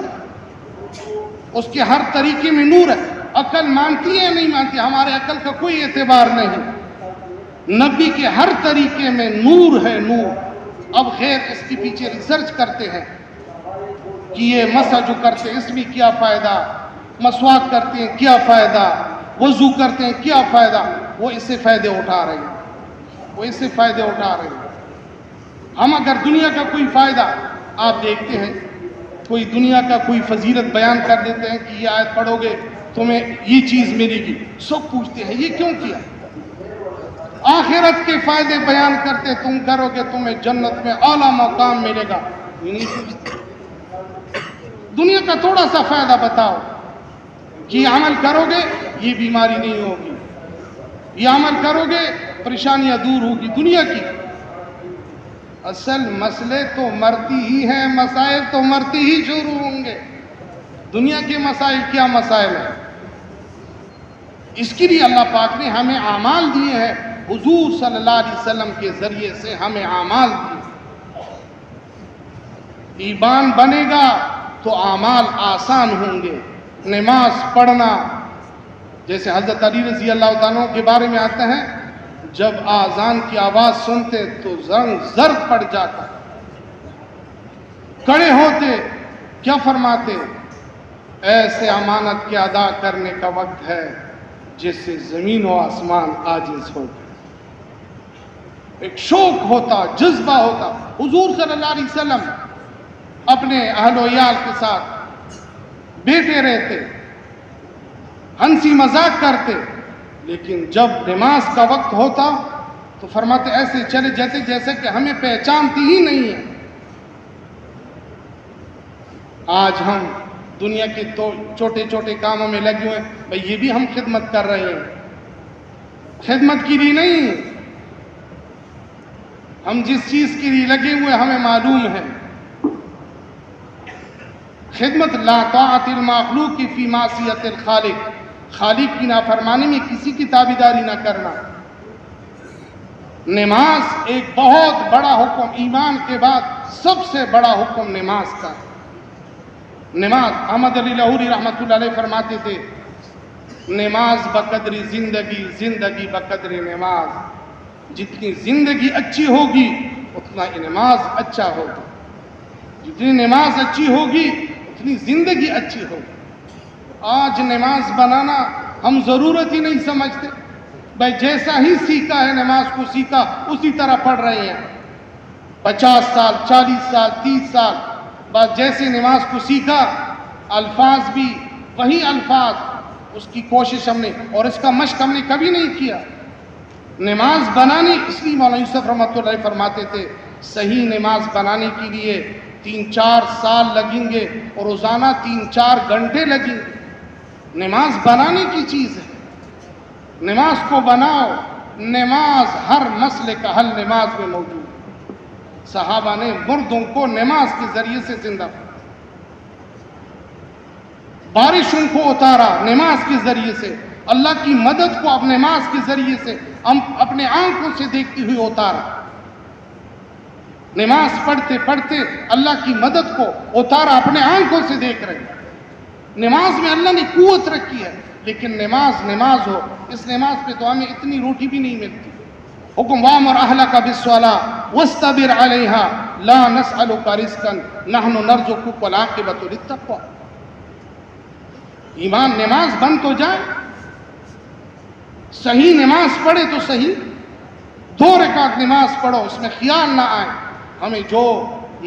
اس کے ہر طریقے میں نور ہے۔ عقل مانتی ہے نہیں مانتی، ہمارے عقل کا کوئی اعتبار نہیں۔ نبی کے ہر طریقے میں نور ہے، نور۔ اب خیر اس کے پیچھے ریسرچ کرتے ہیں کہ یہ مسح جو کرتے ہیں اس میں کیا فائدہ، مسواک کرتے ہیں کیا فائدہ، وضو کرتے ہیں کیا فائدہ۔ وہ اس سے فائدے اٹھا رہے ہیں، وہ اس سے فائدے اٹھا رہے ہیں۔ ہم اگر دنیا کا کوئی فائدہ، آپ دیکھتے ہیں کوئی دنیا کا کوئی فضیلت بیان کر دیتے ہیں کہ یہ آیت پڑھو گے تمہیں یہ چیز ملے گی، سب پوچھتے ہیں یہ کیوں کیا؟ آخرت کے فائدے بیان کرتے، تم کرو گے تمہیں جنت میں اعلیٰ مقام ملے گا، یہ نہیں پوچھتے۔ دنیا کا تھوڑا سا فائدہ بتاؤ کہ یہ عمل کرو گے یہ بیماری نہیں ہوگی، یہ عمل کرو گے پریشانیاں دور ہوگی۔ دنیا کی اصل مسئلے تو مرتی ہی ہیں، مسائل تو مرتی ہی شروع ہوں گے۔ دنیا کے مسائل کیا مسائل ہیں؟ اس کے لیے اللہ پاک نے ہمیں اعمال دیے ہیں، حضور صلی اللہ علیہ وسلم کے ذریعے سے ہمیں اعمال دیے۔ ایمان بنے گا تو اعمال آسان ہوں گے۔ نماز پڑھنا، جیسے حضرت علی رضی اللہ تعالیٰ کے بارے میں آتا ہے، جب آذان کی آواز سنتے تو زرد پڑ جاتا، کھڑے ہوتے، کیا فرماتے؟ ایسے امانت کے ادا کرنے کا وقت ہے جس سے زمین و آسمان عاجز ہو گئے۔ ایک شوق ہوتا، جذبہ ہوتا۔ حضور صلی اللہ علیہ وسلم اپنے اہل و عیال کے ساتھ بیٹھے رہتے، ہنسی مذاق کرتے، لیکن جب نماز کا وقت ہوتا تو فرماتے ایسے چلے جیسے کہ ہمیں پہچانتی ہی نہیں ہے۔ آج ہم دنیا کے تو چھوٹے چھوٹے کاموں میں لگے ہوئے ہیں، بھئی یہ بھی ہم خدمت کر رہے ہیں۔ خدمت کے لیے نہیں، ہم جس چیز کے لیے لگے ہوئے ہمیں معلوم ہے۔ خدمت لا طاعت المخلوق فی معصیت الخالق، خالق کی نافرمانی میں کسی کی تابعداری نہ کرنا۔ نماز ایک بہت بڑا حکم، ایمان کے بعد سب سے بڑا حکم نماز کا۔ نماز، احمد علی لاہوری رحمۃ اللہ علیہ فرماتے تھے، نماز بقدر زندگی، زندگی بقدر نماز۔ جتنی زندگی اچھی ہوگی اتنا نماز اچھا ہوگا، جتنی نماز اچھی ہوگی اتنی زندگی اچھی ہوگی۔ آج نماز بنانا ہم ضرورت ہی نہیں سمجھتے، بھائی جیسا ہی سیکھا ہے نماز کو سیکھا اسی طرح پڑھ رہے ہیں۔ 50 سال، 40 سال، 30 سال بعد جیسے نماز کو سیکھا، الفاظ بھی وہی الفاظ، اس کی کوشش ہم نے اور اس کا مشق ہم نے کبھی نہیں کیا۔ نماز بنانے، اس لیے مولانا یوسف رحمۃ اللہ علیہ فرماتے تھے، صحیح نماز بنانے کے لیے 3-4 سال لگیں گے اور روزانہ 3-4 گھنٹے لگیں گے۔ نماز بنانے کی چیز ہے، نماز کو بناؤ۔ نماز ہر مسئلے کا حل نماز میں موجود ہے۔ صحابہ نے مردوں کو نماز کے ذریعے سے زندہ کیا، بارشوں کو اتارا نماز کے ذریعے سے، اللہ کی مدد کو اب نماز کے ذریعے سے ہم اپنے آنکھوں سے دیکھتی ہوئی اتارا۔ نماز پڑھتے پڑھتے اللہ کی مدد کو اتارا، اپنے آنکھوں سے دیکھ رہے ہیں۔ نماز میں اللہ نے قوت رکھی ہے، لیکن نماز ہو، اس نماز پہ تو ہمیں اتنی روٹی بھی نہیں ملتی۔ حکم وامر اہلک بالصلاۃ واصطبر علیہا لا نسألک رزقا نحن نرزقک والعاقبۃ للتقوی۔ ایمان، نماز بن تو جائے، صحیح نماز پڑھے تو صحیح، 2 رکعت نماز پڑھو، اس میں خیال نہ آئے ہمیں جو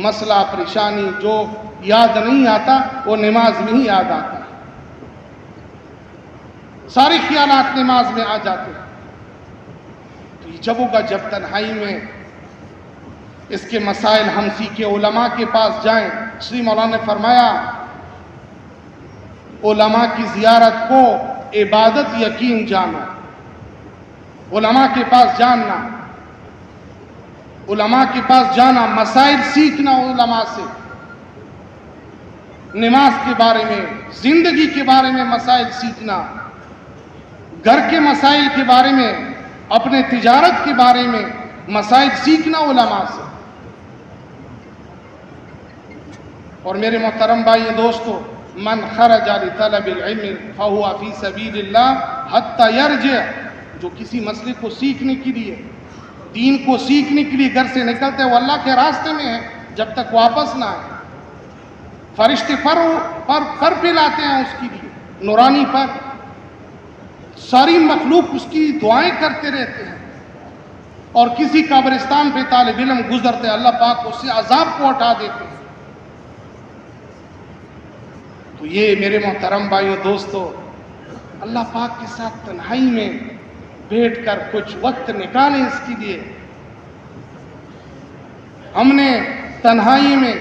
مسئلہ پریشانی جو یاد نہیں آتا وہ نماز میں ہی یاد آتا ہے۔ سارے خیالات نماز میں آ جاتے ہیں۔ تو یہ جب ہوگا جب تنہائی میں اس کے مسائل ہم سیکھے، علماء کے پاس جائیں۔ شری مولانا نے فرمایا، علماء کی زیارت کو عبادت یقین جانا، علماء کے پاس جاننا، علماء کے پاس جانا، مسائل سیکھنا علماء سے، نماز کے بارے میں، زندگی کے بارے میں مسائل سیکھنا، گھر کے مسائل کے بارے میں، اپنے تجارت کے بارے میں مسائل سیکھنا علماء سے۔ اور میرے محترم بھائی دوستو، من خرج لطلب العلم فهو فی سبیل اللہ حتی یرجع، جو کسی مسئلے کو سیکھنے کے لیے، دین کو سیکھنے کے لیے گھر سے نکلتے ہیں، وہ اللہ کے راستے میں ہے جب تک واپس نہ آئے۔ فرشتے پر پلاتے ہیں اس کے لیے، نورانی پر، ساری مخلوق اس کی دعائیں کرتے رہتے ہیں، اور کسی قبرستان پہ طالب علم گزرتے ہیں، اللہ پاک اس سے عذاب کو ہٹا دیتے ہیں۔ تو یہ میرے محترم بھائیو دوستو، اللہ پاک کے ساتھ تنہائی میں بیٹھ کر کچھ وقت نکالیں اس کے لیے۔ ہم نے تنہائی میں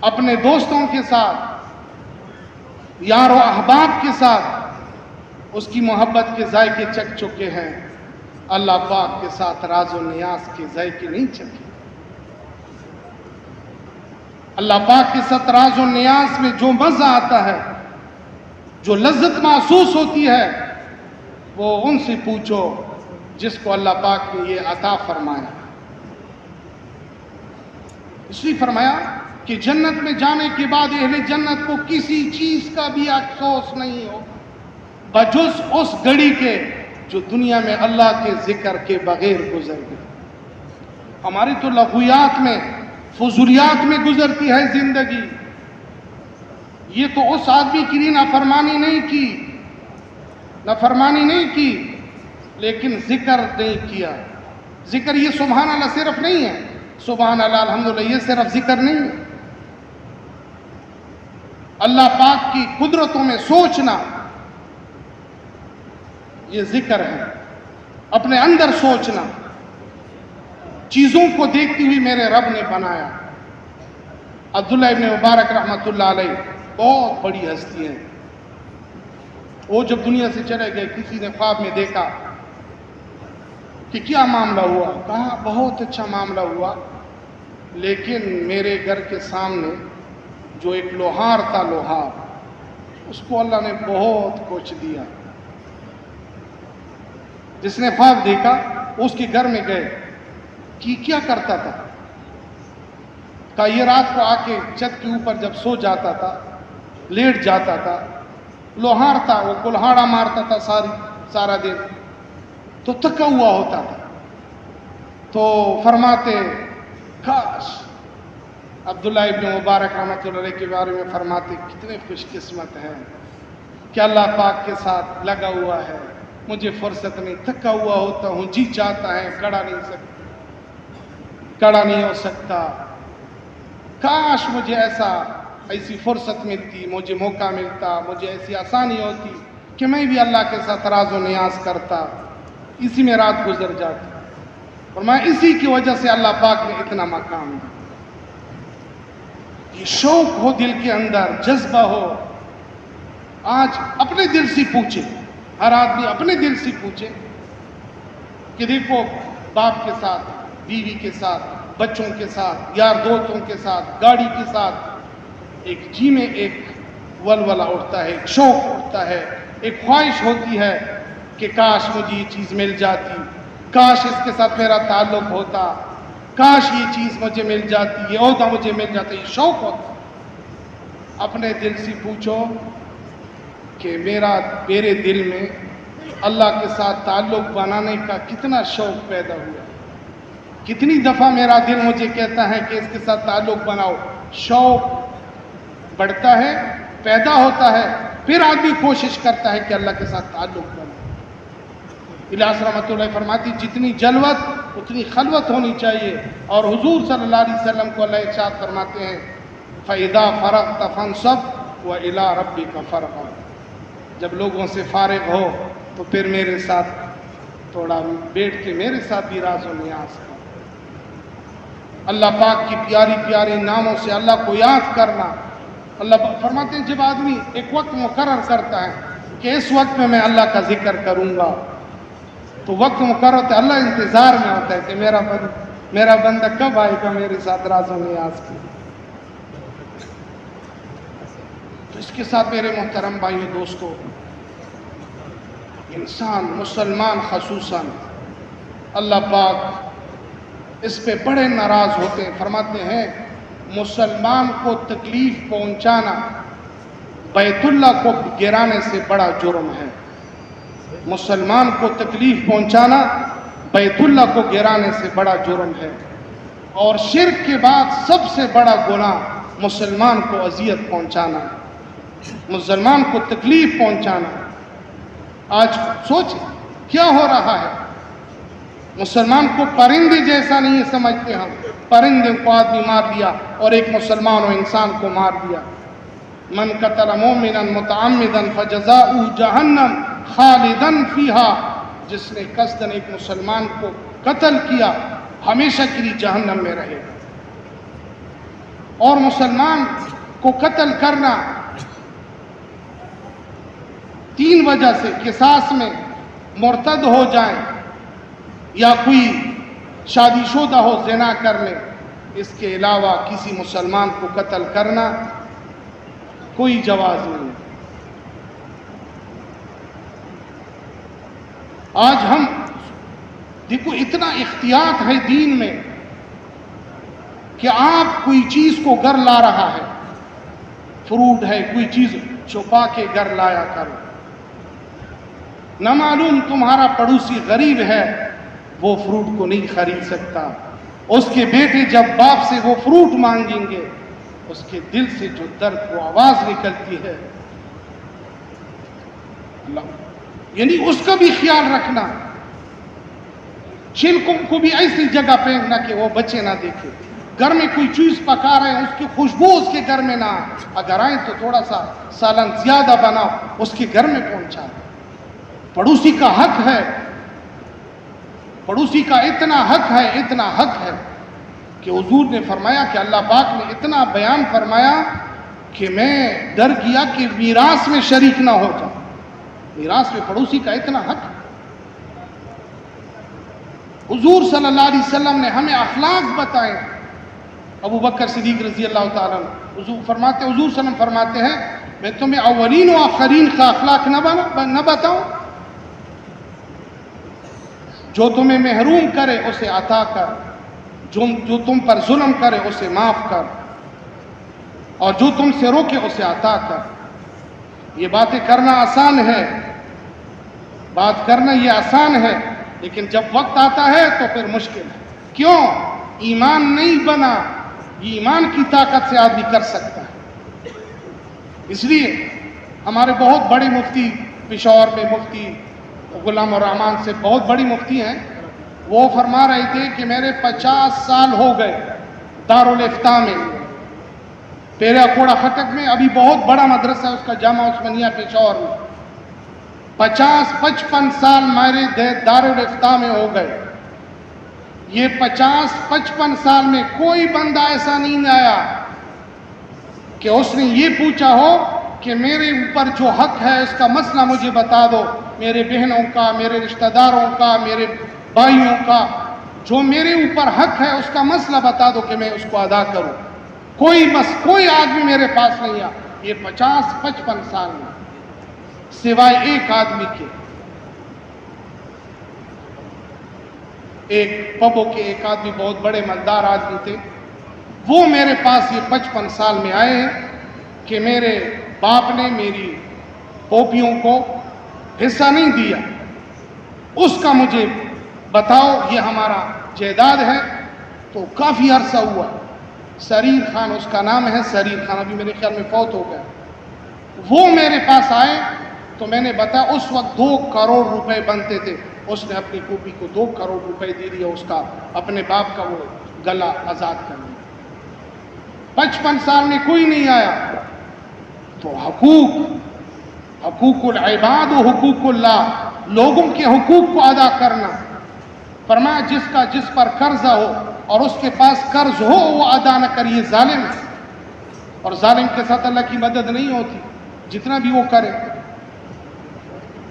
اپنے دوستوں کے ساتھ، یار و احباب کے ساتھ اس کی محبت کے ذائقے چکھ چکے ہیں، اللہ پاک کے ساتھ راز و نیاز کے ذائقے نہیں چکے۔ اللہ پاک کے ساتھ راز و نیاز میں جو مزہ آتا ہے، جو لذت محسوس ہوتی ہے، وہ ان سے پوچھو جس کو اللہ پاک نے یہ عطا فرمایا۔ اس لیے فرمایا کہ جنت میں جانے کے بعد اہل جنت کو کسی چیز کا بھی افسوس نہیں ہو بجز اس گھڑی کے جو دنیا میں اللہ کے ذکر کے بغیر گزر گئی۔ ہماری تو لغویات میں، فضولیات میں گزرتی ہے زندگی۔ یہ تو اس آدمی کی نافرمانی نہیں کی لیکن ذکر نہیں کیا۔ ذکر یہ سبحان اللہ صرف نہیں ہے، سبحان اللہ الحمدللہ یہ صرف ذکر نہیں ہے۔ اللہ پاک کی قدرتوں میں سوچنا یہ ذکر ہے۔ اپنے اندر سوچنا، چیزوں کو دیکھتی ہوئی میرے رب نے بنایا۔ عبداللہ ابن مبارک رحمۃ اللہ علیہ بہت بڑی ہستی ہیں۔ وہ جب دنیا سے چلے گئے، کسی نے خواب میں دیکھا کہ کیا معاملہ ہوا؟ کہا بہت اچھا معاملہ ہوا، لیکن میرے گھر کے سامنے جو ایک لوہار تھا، اس کو اللہ نے بہت کچھ دیا۔ جس نے خواب دیکھا اس کے گھر میں گئے کہ کیا کرتا تھا؟ کہا یہ رات کو آ کے چھت کے اوپر جب سو جاتا تھا، لیٹ جاتا تھا، لوہار تھا، وہ کلہاڑا مارتا تھا سارا دن، تو تھکا ہوا ہوتا تھا۔ تو فرماتے کاش، عبداللہ ابن مبارک رحمۃ اللہ علیہ کے بارے میں فرماتے کتنے خوش قسمت ہیں کہ اللہ پاک کے ساتھ لگا ہوا ہے، مجھے فرصت نہیں، تھکا ہوا ہوتا ہوں، جی چاہتا ہے کھڑا نہیں ہو سکتا، کاش مجھے ایسی فرصت ملتی، مجھے موقع ملتا، مجھے ایسی آسانی ہوتی کہ میں بھی اللہ کے ساتھ راز و نیاز کرتا، اسی میں رات گزر جاتی۔ اور میں اسی کی وجہ سے اللہ پاک نے اتنا مقام دیا۔ یہ شوق ہو دل کے اندر، جذبہ ہو۔ آج اپنے دل سے پوچھے، ہر آدمی اپنے دل سے پوچھے کہ دیکھو باپ کے ساتھ، بیوی کے ساتھ، بچوں کے ساتھ، یار دوستوں کے ساتھ، گاڑی کے ساتھ، ایک جی میں ایک ولولہ اٹھتا ہے، ایک شوق اٹھتا ہے، ایک خواہش ہوتی ہے کہ کاش مجھے یہ چیز مل جاتی، کاش اس کے ساتھ میرا تعلق ہوتا، کاش یہ چیز مجھے مل جاتی، یہ عہدہ مجھے مل جاتا، یہ شوق ہوتا۔ اپنے دل سے پوچھو کہ میرے دل میں اللہ کے ساتھ تعلق بنانے کا کتنا شوق پیدا ہوا، کتنی دفعہ میرا دل مجھے کہتا ہے کہ اس کے ساتھ تعلق بناؤ۔ شوق بڑھتا ہے، پیدا ہوتا ہے، پھر آدمی کوشش کرتا ہے کہ اللہ کے ساتھ تعلق بنائے۔ الیاس رحمۃ اللہ فرماتی جتنی جلوت اتنی خلوت ہونی چاہیے، اور حضور صلی اللہ علیہ وسلم کو اللہ ارشاد فرماتے ہیں فَإِذَا فَرَغْتَ فَانْصَبْ وَإِلَىٰ رَبِّكَ فَارْغَب، جب لوگوں سے فارغ ہو تو پھر میرے ساتھ تھوڑا بیٹھ کے میرے ساتھ بھی راز و نیاز کرو۔ اللہ پاک کی پیاری پیاری ناموں سے اللہ کو یاد کرنا۔ اللہ فرماتے ہیں جب آدمی ایک وقت مقرر کرتا ہے کہ اس وقت میں اللہ کا ذکر کروں گا، تو وقت مقرر ہوتا ہے، اللہ انتظار میں ہوتا ہے کہ میرا بندہ کب آئے گا میرے ساتھ راز و نیاز کی۔ تو اس کے ساتھ میرے محترم بھائیو دوستو، انسان مسلمان خصوصاً اللہ پاک اس پہ بڑے ناراض ہوتے ہیں۔ فرماتے ہیں مسلمان کو تکلیف پہنچانا بیت اللہ کو گرانے سے بڑا جرم ہے۔ مسلمان کو تکلیف پہنچانا بیت اللہ کو گرانے سے بڑا جرم ہے، اور شرک کے بعد سب سے بڑا گناہ مسلمان کو اذیت پہنچانا، مسلمان کو تکلیف پہنچانا۔ آج سوچ کیا ہو رہا ہے، مسلمان کو پرندے جیسا نہیں سمجھتے ہم، پرندے کو آدمی مار دیا اور ایک مسلمان و انسان کو مار دیا۔ من قتل مومنا متعمدا فجزاؤہ جہنم خالدا فیہا، جس نے قصداً ایک مسلمان کو قتل کیا ہمیشہ کے لیے جہنم میں رہے گا۔ اور مسلمان کو قتل کرنا تین وجہ سے، قصاص میں مرتد ہو جائیں، یا کوئی شادی شدہ ہو زنا کر لے، اس کے علاوہ کسی مسلمان کو قتل کرنا کوئی جواز نہیں. آج ہم دیکھو اتنا احتیاط ہے دین میں کہ آپ کوئی چیز کو گھر لا رہا ہے، فروٹ ہے، کوئی چیز چھپا کے گھر لایا کرو. نہ معلوم تمہارا پڑوسی غریب ہے، وہ فروٹ کو نہیں خرید سکتا. اس کے بیٹے جب باپ سے وہ فروٹ مانگیں گے، اس کے دل سے جو درد وہ آواز نکلتی ہے، یعنی اس کا بھی خیال رکھنا. چھلکوں کو بھی ایسی جگہ پھینکنا کہ وہ بچے نہ دیکھے. گھر میں کوئی چیز پکا رہے ہیں، اس کی خوشبو اس کے گھر میں نہ آئے. اگر آئے تو تھوڑا سا سالن زیادہ بناؤ، اس کے گھر میں پہنچا. پڑوسی کا حق ہے، پڑوسی کا اتنا حق ہے کہ حضور نے فرمایا کہ اللہ پاک نے اتنا بیان فرمایا کہ میں ڈر گیا کہ میراث میں شریک نہ ہو جاؤ. میراث میں پڑوسی کا اتنا حق. حضور صلی اللہ علیہ وسلم نے ہمیں اخلاق بتائے. ابو بکر صدیق رضی اللہ تعالیٰ حضور صلی اللہ علیہ وسلم فرماتے ہیں میں تمہیں اولین و آخرین کا اخلاق نہ بتاؤں؟ جو تمہیں محروم کرے اسے عطا کر، جو تم پر ظلم کرے اسے معاف کر، اور جو تم سے روکے اسے عطا کر. یہ باتیں کرنا آسان ہے، بات کرنا یہ آسان ہے، لیکن جب وقت آتا ہے تو پھر مشکل ہے. کیوں؟ ایمان نہیں بنا. یہ ایمان کی طاقت سے آدمی کر سکتا ہے. اس لیے ہمارے بہت بڑے مفتی پشاور میں، مفتی غلام الرحمان سے بہت بڑی مفتی ہیں، وہ فرما رہے تھے کہ میرے 50 سال ہو گئے دارالافتاء میں، پیرا کوڑا خٹک میں. ابھی بہت بڑا مدرسہ ہے اس کا، جامعہ عثمانیہ پشاور میں. 50-55 سال میرے دارالافتاء میں ہو گئے. یہ 50-55 سال میں کوئی بندہ ایسا نہیں آیا کہ اس نے یہ پوچھا ہو کہ میرے اوپر جو حق ہے اس کا مسئلہ مجھے بتا دو. میرے بہنوں کا، میرے رشتہ داروں کا، میرے بھائیوں کا جو میرے اوپر حق ہے اس کا مسئلہ بتا دو کہ میں اس کو ادا کروں. کوئی آدمی میرے پاس نہیں آیا یہ 50-55 سال میں، سوائے ایک آدمی کے. ایک پبو کے ایک آدمی، بہت بڑے مالدار آدمی تھے، وہ میرے پاس یہ 55 سال میں آئے ہیں کہ میرے باپ نے میری پوپیوں کو حصہ نہیں دیا، اس کا مجھے بتاؤ، یہ ہمارا جائیداد ہے. تو کافی عرصہ ہوا. سریر خان اس کا نام ہے، سریر خان، ابھی میرے خیال میں فوت ہو گیا. وہ میرے پاس آئے تو میں نے بتایا اس وقت 2 کروڑ روپے بنتے تھے. اس نے اپنی پوپی کو 2 کروڑ روپے دے دیا، اس کا اپنے باپ کا وہ گلا آزاد کر لیا. 55 سال میں کوئی نہیں آیا. تو حقوق العباد و حقوق اللہ، لوگوں کے حقوق کو ادا کرنا. فرمایا جس پر قرضہ ہو اور اس کے پاس قرض ہو وہ ادا نہ کریے، ظالم ہے. اور ظالم کے ساتھ اللہ کی مدد نہیں ہوتی جتنا بھی وہ کرے.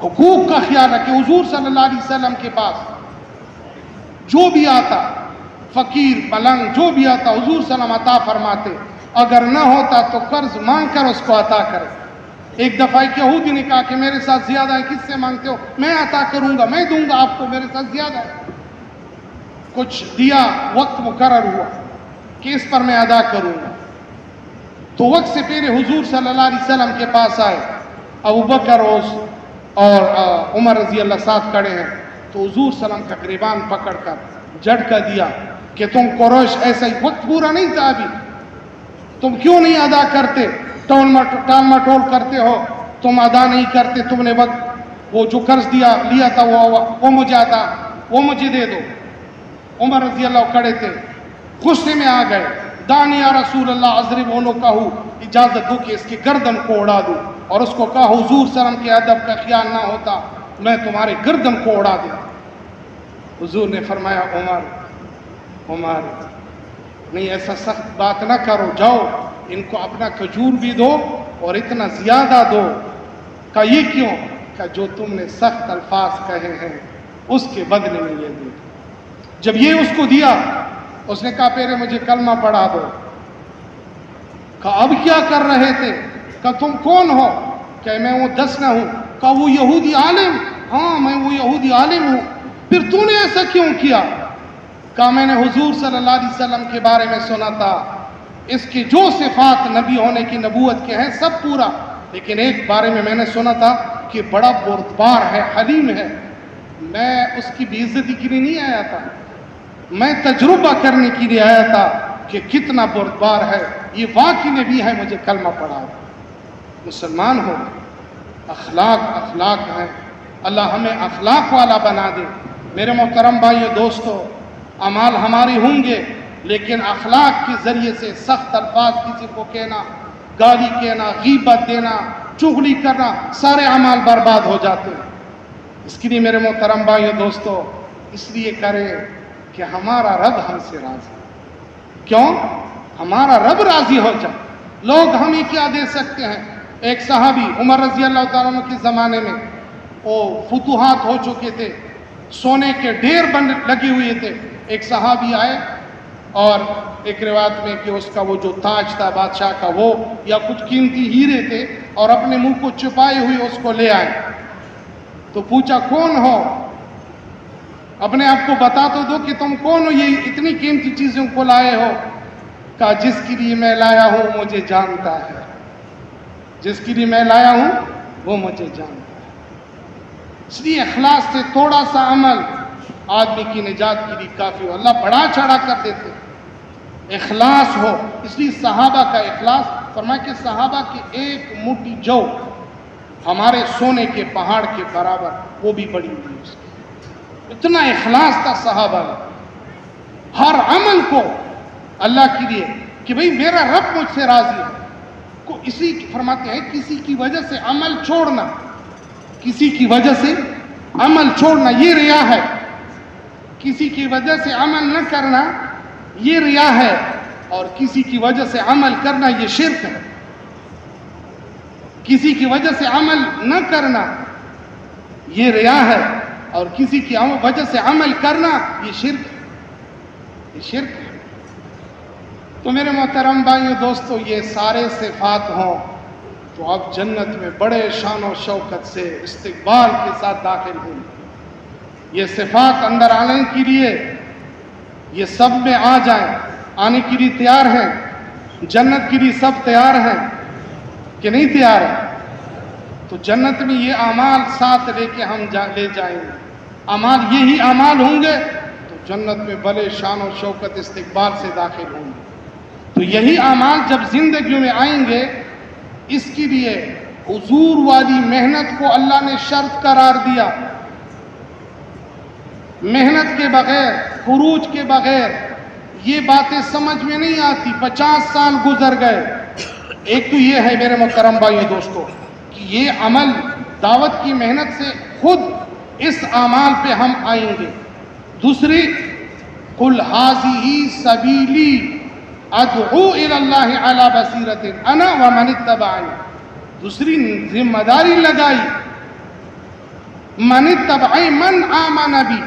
حقوق کا خیال رکھے. حضور صلی اللہ علیہ وسلم کے پاس جو بھی آتا، فقیر ملنگ جو بھی آتا، حضور صلی اللہ علیہ وسلم عطا فرماتے. اگر نہ ہوتا تو قرض مانگ کر اس کو عطا کرے. ایک دفعہ ایک یہودی نے کہا کہ میرے ساتھ زیادہ ہے، کس سے مانگتے ہو؟ میں عطا کروں گا، میں دوں گا آپ کو، میرے ساتھ زیادہ ہے. کچھ دیا، وقت مقرر ہوا کہ اس پر میں ادا کروں گا. تو وقت سے پہلے حضور صلی اللہ علیہ وسلم کے پاس آئے. ابو بکر اور عمر رضی اللہ ساتھ کھڑے ہیں. تو حضور صلی اللہ علیہ وسلم کا گریبان پکڑ کر جھٹکا دیا کہ تم قریش ایسا ہی، وقت پورا نہیں تھا ابھی، تم کیوں نہیں ادا کرتے؟ ٹال مٹول کرتے ہو، تم ادا نہیں کرتے. تم نے وقت وہ جو قرض لیا تھا وہ مجھے آتا، وہ مجھے دے دو. عمر رضی اللہ کھڑے تھے، غصے میں آ گئے. دانی یا رسول اللہ اضرب عنقہ، اجازت دو کہ اس کی گردن کو اڑا دوں. اور اس کو کہا حضور صلی اللہ علیہ وسلم کے ادب کا خیال نہ ہوتا میں تمہارے گردن کو اڑا دیتا. حضور نے فرمایا عمر نہیں، ایسا سخت بات نہ کرو، جاؤ ان کو اپنا کھجور بھی دو اور اتنا زیادہ دو. کہا یہ کیوں؟ کہ جو تم نے سخت الفاظ کہے ہیں اس کے بدلے میں یہ دے. جب یہ اس کو دیا، اس نے کہا پہلے مجھے کلمہ پڑھا دو. کہا اب کیا کر رہے تھے؟ کہا تم کون ہو؟ کہ میں وہ دسنا ہوں. کہا وہ یہودی عالم. ہاں میں وہ یہودی عالم ہوں. پھر تو نے ایسا کیوں کیا؟ کہا میں نے حضور صلی اللہ علیہ وسلم کے بارے میں سنا تھا، اس کی جو صفات نبی ہونے کی نبوت کے ہیں سب پورا، لیکن ایک بارے میں نے سنا تھا کہ بڑا بردبار ہے، حلیم ہے. میں اس کی بے عزتی کے لیے نہیں آیا تھا، میں تجربہ کرنے کے لیے آیا تھا کہ کتنا بردبار ہے. یہ واقعی نبی ہے، مجھے کلمہ پڑھا. مسلمان ہو، اخلاق ہیں. اللہ ہمیں اخلاق والا بنا دے. میرے محترم بھائیو دوستو، اعمال ہماری ہوں گے، لیکن اخلاق کے ذریعے سے سخت الفاظ کسی کو کہنا، گالی کہنا، غیبت دینا، چغلی کرنا، سارے اعمال برباد ہو جاتے ہیں. اس کے لیے میرے محترم بھائیو دوستو، اس لیے کریں کہ ہمارا رب ہم سے راضی. کیوں؟ ہمارا رب راضی ہو جائے. لوگ ہمیں کیا دے سکتے ہیں؟ ایک صحابی عمر رضی اللہ تعالیٰ عنہ کے زمانے میں وہ فتوحات ہو چکے تھے، سونے کے ڈھیر لگے ہوئے تھے. ایک صحابی آئے اور ایک روایت میں کہ اس کا وہ جو تاج تھا بادشاہ کا، وہ یا کچھ قیمتی ہیرے تھے، اور اپنے منہ کو چھپائے ہوئے اس کو لے آئے. تو پوچھا کون ہو؟ اپنے آپ کو بتا تو دو کہ تم کون ہو، یہ اتنی قیمتی چیزوں کو لائے ہو. کہا جس کے لیے میں لایا ہوں مجھے جانتا ہے، جس کے لیے میں لایا ہوں وہ مجھے جانتا ہے. اس لیے اخلاص سے تھوڑا سا عمل آدمی کی نجات کے لیے کافی ہو. اللہ بڑا چڑھا کر دیتے. اخلاص ہو. اس لیے صحابہ کا اخلاص، فرمایا کہ صحابہ کی ایک مٹھی جو ہمارے سونے کے پہاڑ کے برابر، وہ بھی بڑی ہوئی اس کی. اتنا اخلاص تھا صحابہ میں، ہر عمل کو اللہ کے لیے کہ بھئی میرا رب مجھ سے راضی ہے. کو اسی فرماتے ہیں کسی کی وجہ سے عمل چھوڑنا، کسی کی وجہ سے عمل چھوڑنا یہ ریا ہے. کسی کی وجہ سے عمل نہ کرنا یہ ریا ہے، اور کسی کی وجہ سے عمل کرنا یہ شرک ہے. کسی کی وجہ سے عمل نہ کرنا یہ ریا ہے، اور کسی کی وجہ سے عمل کرنا یہ شرک ہے. یہ شرک ہے. تو میرے محترم بھائیو دوستو، یہ سارے صفات ہوں جو اب جنت میں بڑے شان و شوکت سے استقبال کے ساتھ داخل ہوئی. یہ صفات اندر آنے کے لیے یہ سب میں آ جائیں، آنے کے لیے تیار ہیں. جنت کے لیے سب تیار ہیں کہ نہیں تیار ہیں؟ تو جنت میں یہ اعمال ساتھ لے کے ہم لے جائیں گے. اعمال یہی اعمال ہوں گے تو جنت میں بڑے شان و شوکت استقبال سے داخل ہوں گے. تو یہی اعمال جب زندگیوں میں آئیں گے، اس کے لیے حضور والی محنت کو اللہ نے شرط قرار دیا. محنت کے بغیر، خروج کے بغیر یہ باتیں سمجھ میں نہیں آتی. 50 سال گزر گئے. ایک تو یہ ہے میرے محترم بھائیو دوستو کہ یہ عمل دعوت کی محنت سے خود اس اعمال پہ ہم آئیں گے. دوسری، قل ھذہ سبیلی ادعو الی اللہ علی بصیرۃ انا ومن اتبعنی. دوسری ذمہ داری لگائی، من اتبعی من آمن بی،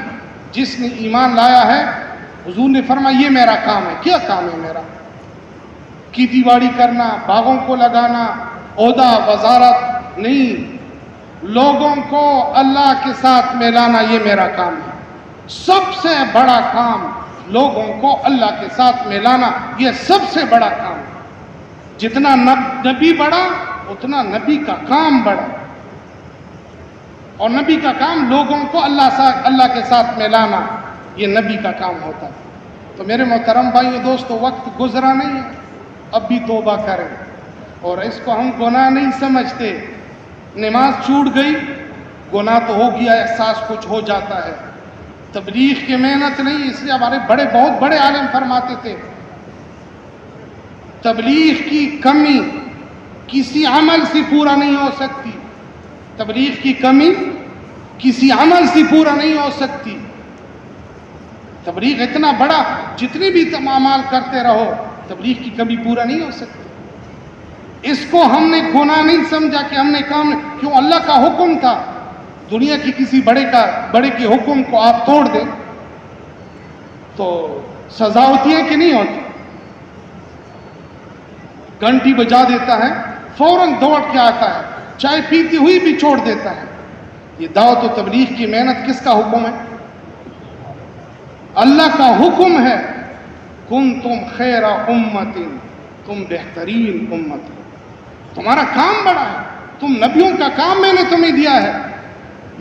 جس نے ایمان لایا ہے. حضور نے فرمایا یہ میرا کام ہے. کیا کام ہے میرا؟ کھیتی باڑی کرنا، باغوں کو لگانا، عہدہ وزارت نہیں، لوگوں کو اللہ کے ساتھ ملانا، یہ میرا کام ہے. سب سے بڑا کام لوگوں کو اللہ کے ساتھ ملانا، یہ سب سے بڑا کام ہے. جتنا نبی بڑا اتنا نبی کا کام بڑا، اور نبی کا کام لوگوں کو اللہ کے ساتھ ملانا، یہ نبی کا کام ہوتا ہے. تو میرے محترم بھائیو دوستو، وقت گزرا نہیں ہے، اب بھی توبہ کریں. اور اس کو ہم گناہ نہیں سمجھتے. نماز چھوٹ گئی، گناہ تو ہو گیا، احساس کچھ ہو جاتا ہے. تبلیغ کی محنت نہیں. اس لیے ہمارے بہت بڑے عالم فرماتے تھے تبلیغ کی کمی کسی عمل سے پورا نہیں ہو سکتی. تبلیغ کی کمی کسی عمل سے پورا نہیں ہو سکتی. تبلیغ اتنا بڑا، جتنے بھی تم اعمال کرتے رہو، تبلیغ کی کمی پورا نہیں ہو سکتی. اس کو ہم نے گناہ نہیں سمجھا کہ ہم نے کام، کیوں؟ اللہ کا حکم تھا. دنیا کی کسی بڑے کے حکم کو آپ توڑ دیں تو سزا ہوتی ہے کہ نہیں ہوتی؟ گھنٹی بجا دیتا ہے، فوراً دوڑ کے آتا ہے، چائے پیتی ہوئی بھی چھوڑ دیتا ہے۔ یہ دعوت و تبلیغ کی محنت کس کا حکم ہے؟ اللہ کا حکم ہے، کنتم خیر امت، تم بہترین امت، تمہارا کام بڑا ہے، تم نبیوں کا کام میں نے تمہیں دیا ہے۔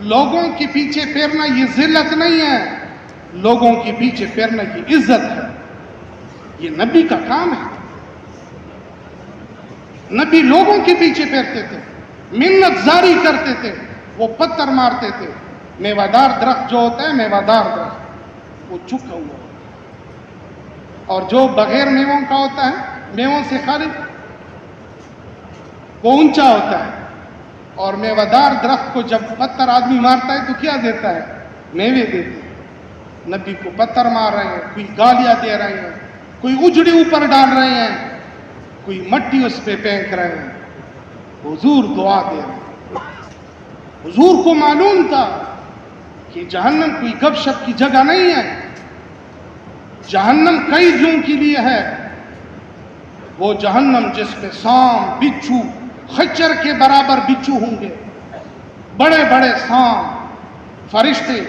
لوگوں کے پیچھے پھرنا یہ ذلت نہیں ہے، لوگوں کے پیچھے پھرنا یہ عزت ہے، یہ نبی کا کام ہے۔ نبی لوگوں کے پیچھے پھرتے تھے، منت زاری کرتے تھے، وہ پتھر مارتے تھے۔ میوہ دار درخت جو ہوتا ہے، میوہ دار درخت وہ جھکا ہوا، اور جو بغیر میووں کا ہوتا ہے، میووں سے خالی، وہ اونچا ہوتا ہے۔ اور میوہ دار درخت کو جب پتھر آدمی مارتا ہے تو کیا دیتا ہے؟ میوے دیتے ہیں۔ نبی کو پتھر مار رہے ہیں، کوئی گالیاں دے رہے ہیں، کوئی اجڑی اوپر ڈال رہے ہیں، کوئی مٹی اس پہ پھینک رہے ہیں، حضور دعا دے رہے ہیں۔ حضور کو معلوم تھا کہ جہنم کوئی گپ شپ کی جگہ نہیں ہے، جہنم قیدیوں کے لیے ہے۔ وہ جہنم جس میں سام، بچھو، خچر کے برابر بچھو ہوں گے، بڑے بڑے سام، فرشتے،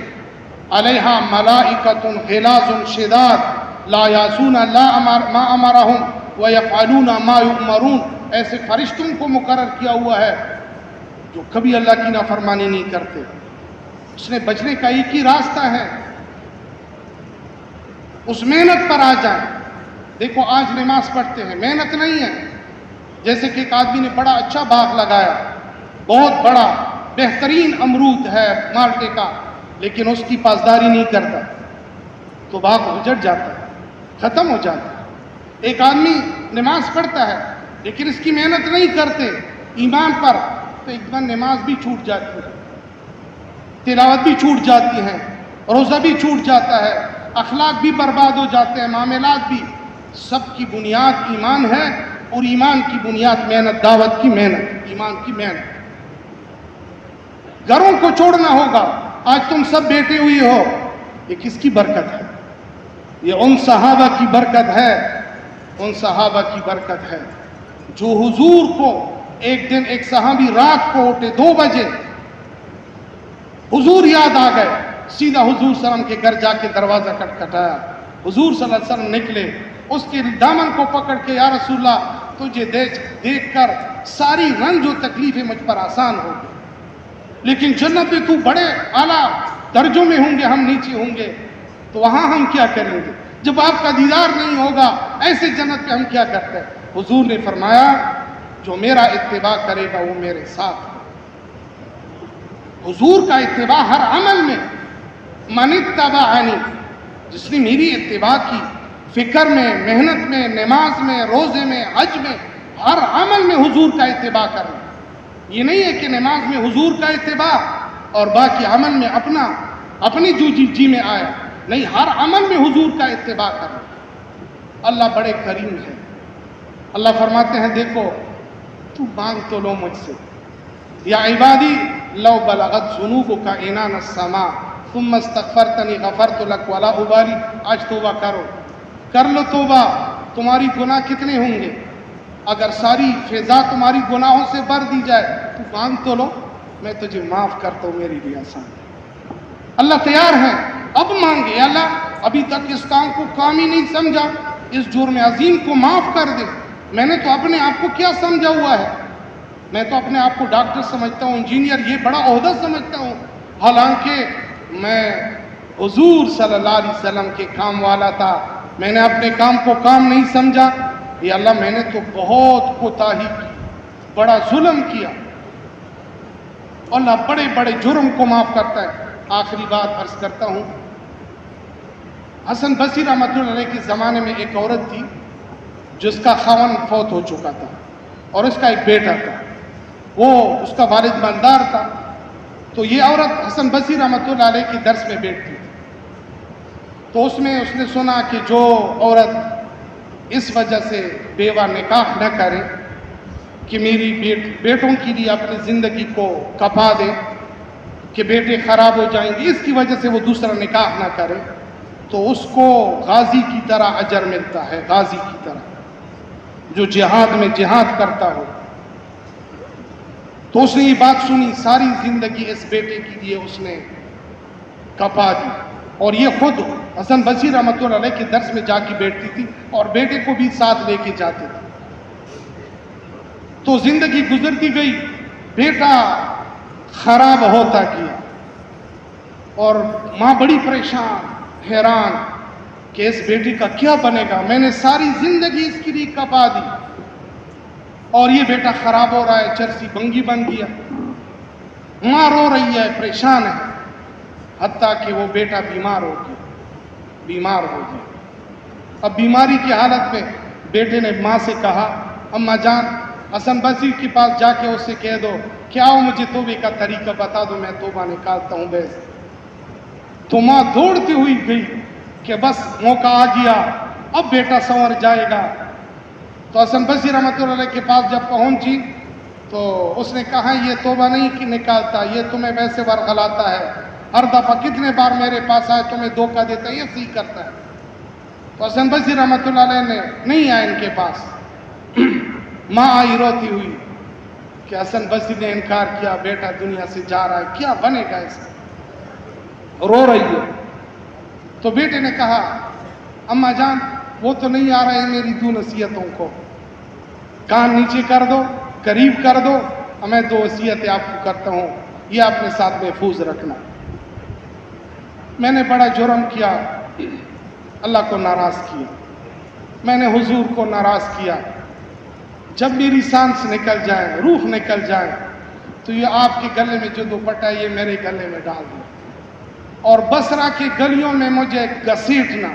علیہا ملائکۃ غلاظ شداد لا یعصون ما امرہم ویفعلون ما یؤمرون، ایسے فرشتوں کو مقرر کیا ہوا ہے جو کبھی اللہ کی نافرمانی نہیں کرتے۔ اس نے بچنے کا ایک ہی راستہ ہے، اس محنت پر آ جائیں۔ دیکھو آج نماز پڑھتے ہیں، محنت نہیں ہے۔ جیسے کہ ایک آدمی نے بڑا اچھا باغ لگایا، بہت بڑا بہترین امرود ہے مالٹے کا، لیکن اس کی پاسداری نہیں کرتا تو باغ اجڑ جاتا ہے، ختم ہو جاتا ہے۔ ایک آدمی نماز پڑھتا ہے لیکن اس کی محنت نہیں کرتے ایمان پر، تو ایک دم نماز بھی چھوٹ جاتی ہے، تلاوت بھی چھوٹ جاتی ہے، روزہ بھی چھوٹ جاتا ہے، اخلاق بھی برباد ہو جاتے ہیں، معاملات بھی۔ سب کی بنیاد ایمان ہے، اور ایمان کی بنیاد محنت، دعوت کی محنت، ایمان کی محنت۔ گھروں کو چھوڑنا ہوگا۔ آج تم سب بیٹھے ہوئی ہو، یہ کس کی برکت ہے؟ یہ ان صحابہ کی برکت ہے، ان صحابہ کی برکت ہے جو حضور کو ایک دن ایک صحابی رات کو اٹھے 2 بجے، حضور یاد آ گئے، سیدھا حضور صلی اللہ علیہ وسلم کے گھر جا کے دروازہ کھٹکھٹایا۔ حضور صلی اللہ علیہ وسلم نکلے، اس کے دامن کو پکڑ کے، یا رسول اللہ تجھے دیکھ کر ساری رنج و تکلیفیں مجھ پر آسان ہو گئی، لیکن جنت میں تو بڑے اعلیٰ درجوں میں ہوں گے، ہم نیچے ہوں گے، تو وہاں ہم کیا کریں گے؟ جب آپ کا دیدار نہیں ہوگا ایسے جنت میں ہم کیا کرتے ہیں؟ حضور نے فرمایا جو میرا اتباع کرے گا وہ میرے ساتھ۔ حضور کا اتباع ہر عمل میں، من اتبعنی، جس نے میری اتباع کی، فکر میں، محنت میں، نماز میں، روزے میں، حج میں، ہر عمل میں حضور کا اتباع کرنا۔ یہ نہیں ہے کہ نماز میں حضور کا اتباع اور باقی عمل میں اپنی جو جی میں آیا، نہیں، ہر عمل میں حضور کا اتباع کرنا۔ اللہ بڑے کریم ہے۔ اللہ فرماتے ہیں دیکھو تو مانگ تو لو مجھ سے، یا عبادی لو بلغت ذنوبک عنان السماء ثم استغفرتنی غفرت لک ولا ابالی۔ آج توبہ کر لو توبہ، تمہاری گناہ کتنے ہوں گے؟ اگر ساری فضا تمہاری گناہوں سے بھر دی جائے تو مانگ تو لو، میں تجھے معاف کرتا ہوں، میری بھی آسان ہے۔ اللہ تیار ہے، اب مانگے، اللہ ابھی تک اس کام کو کام ہی نہیں سمجھا، اس جرم عظیم کو معاف کر دے۔ میں نے تو اپنے آپ کو کیا سمجھا ہوا ہے؟ میں تو اپنے آپ کو ڈاکٹر سمجھتا ہوں، انجینئر، یہ بڑا عہدہ سمجھتا ہوں، حالانکہ میں حضور صلی اللہ علیہ وسلم کے کام والا تھا۔ میں نے اپنے کام کو کام نہیں سمجھا، یا اللہ میں نے تو بہت کوتاہی کی، بڑا ظلم کیا۔ اللہ بڑے بڑے جرم کو معاف کرتا ہے۔ آخری بات عرض کرتا ہوں، حسن بصری رحمۃ اللہ علیہ کے زمانے میں ایک عورت تھی جس کا خاوند فوت ہو چکا تھا اور اس کا ایک بیٹا تھا، وہ اس کا والد مالدار تھا۔ تو یہ عورت حسن بصری رحمۃ اللہ علیہ کے درس میں بیٹھتی تھی، تو اس نے سنا کہ جو عورت اس وجہ سے بیوہ نکاح نہ کرے کہ میری بیٹوں کے لیے اپنی زندگی کو کپا دے کہ بیٹے خراب ہو جائیں گے، اس کی وجہ سے وہ دوسرا نکاح نہ کرے، تو اس کو غازی کی طرح اجر ملتا ہے، غازی کی طرح جو جہاد میں جہاد کرتا ہو۔ تو اس نے یہ بات سنی، ساری زندگی اس بیٹے کے لیے اس نے کپا دی، اور یہ خود حسن بصری رحمۃ اللہ علیہ کے درس میں جا کے بیٹھتی تھی اور بیٹے کو بھی ساتھ لے کے جاتے تھے۔ تو زندگی گزرتی گئی، بیٹا خراب ہوتا گیا، اور ماں بڑی پریشان، حیران کہ اس بیٹے کا کیا بنے گا، میں نے ساری زندگی اس کے لیے کپا دی اور یہ بیٹا خراب ہو رہا ہے، چرسی بنگی بن گیا۔ ماں رو رہی ہے، پریشان ہے، حتیٰ کہ وہ بیٹا بیمار ہو گیا۔ اب بیماری کی حالت میں بیٹے نے ماں سے کہا، اماں جان حسن بصری کے پاس جا کے اسے کہہ دو کہ آؤ مجھے توبے کا طریقہ بتا دو، میں توبہ نکالتا ہوں بس۔ تو ماں دوڑتی ہوئی گئی کہ بس موقع آ گیا، اب بیٹا سنور جائے گا۔ تو حسن بصری رحمۃ اللہ علیہ کے پاس جب پہنچی تو اس نے کہا یہ توبہ نہیں کہ نکالتا، یہ تمہیں ویسے ورغلاتا ہے، ہر دفعہ کتنے بار میرے پاس آئے تمہیں دھوکہ دیتا ہے، یہ صحیح کرتا ہے۔ تو حسن بصری رحمۃ اللہ علیہ نے نہیں آیا ان کے پاس۔ ماں آئی روتی ہوئی کہ حسن بصری نے انکار کیا، بیٹا دنیا سے جا رہا ہے، کیا بنے گا اس کا، رو رہی ہے۔ تو بیٹے نے کہا، اماں جان وہ تو نہیں آ رہا ہے، میری دو نصیحتوں کو کان نیچے کر دو، قریب کر دو، میں دو وصیتیں آپ کو کرتا ہوں، یہ اپنے ساتھ محفوظ رکھنا۔ میں نے بڑا جرم کیا، اللہ کو ناراض کیا، میں نے حضور کو ناراض کیا۔ جب میری سانس نکل جائے، روح نکل جائے، تو یہ آپ کے گلے میں جو دوپٹہ ہے یہ میرے گلے میں ڈال دو، اور بصرہ کے گلیوں میں مجھے گھسیٹنا،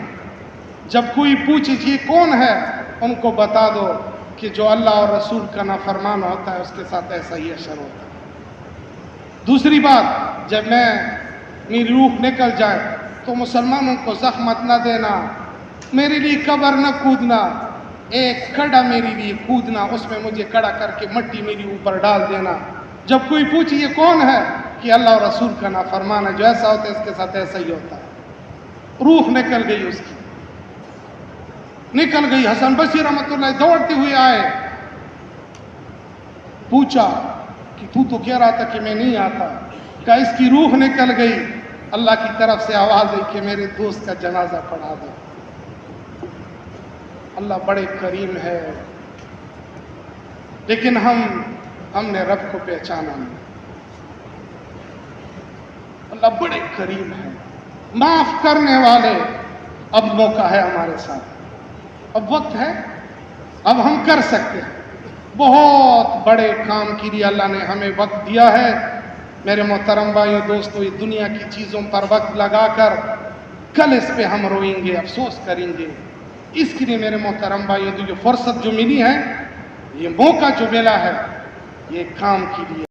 جب کوئی پوچھے یہ کون ہے ان کو بتا دو کہ جو اللہ اور رسول کا نافرمان ہوتا ہے اس کے ساتھ ایسا ہی اشر ہوتا ہے۔ دوسری بات، جب میری روح نکل جائے تو مسلمانوں کو زخمت نہ دینا، میرے لیے قبر نہ کودنا، ایک کڑا میرے لیے کودنا، اس میں مجھے کڑا کر کے مٹی میری اوپر ڈال دینا، جب کوئی پوچھے یہ کون ہے کہ اللہ اور رسول کا نافرمان ہے، جو ایسا ہوتا ہے اس کے ساتھ ایسا ہی ہوتا ہے۔ روح نکل گئی، اس کی نکل گئی۔ حسن بصری رحمۃ اللہ دوڑتے ہوئے آئے، پوچھا کہ تو کہہ رہا تھا کہ میں نہیں آتا، کہا اس کی روح نکل گئی، اللہ کی طرف سے آواز آئی کہ میرے دوست کا جنازہ پڑھا دو۔ اللہ بڑے کریم ہے، لیکن ہم نے رب کو پہچانا نہیں۔ اللہ بڑے کریم ہے، معاف کرنے والے۔ اب موقع ہے ہمارے ساتھ، اب وقت ہے، اب ہم کر سکتے ہیں۔ بہت بڑے کام کے لیے اللہ نے ہمیں وقت دیا ہے۔ میرے محترم بھائیوں دوستوں، یہ دنیا کی چیزوں پر وقت لگا کر کل اس پہ ہم روئیں گے، افسوس کریں گے۔ اس کے لیے میرے محترم بھائیوں، جو فرصت جو ملی ہے، یہ موقع جو ملا ہے، یہ کام کے لیے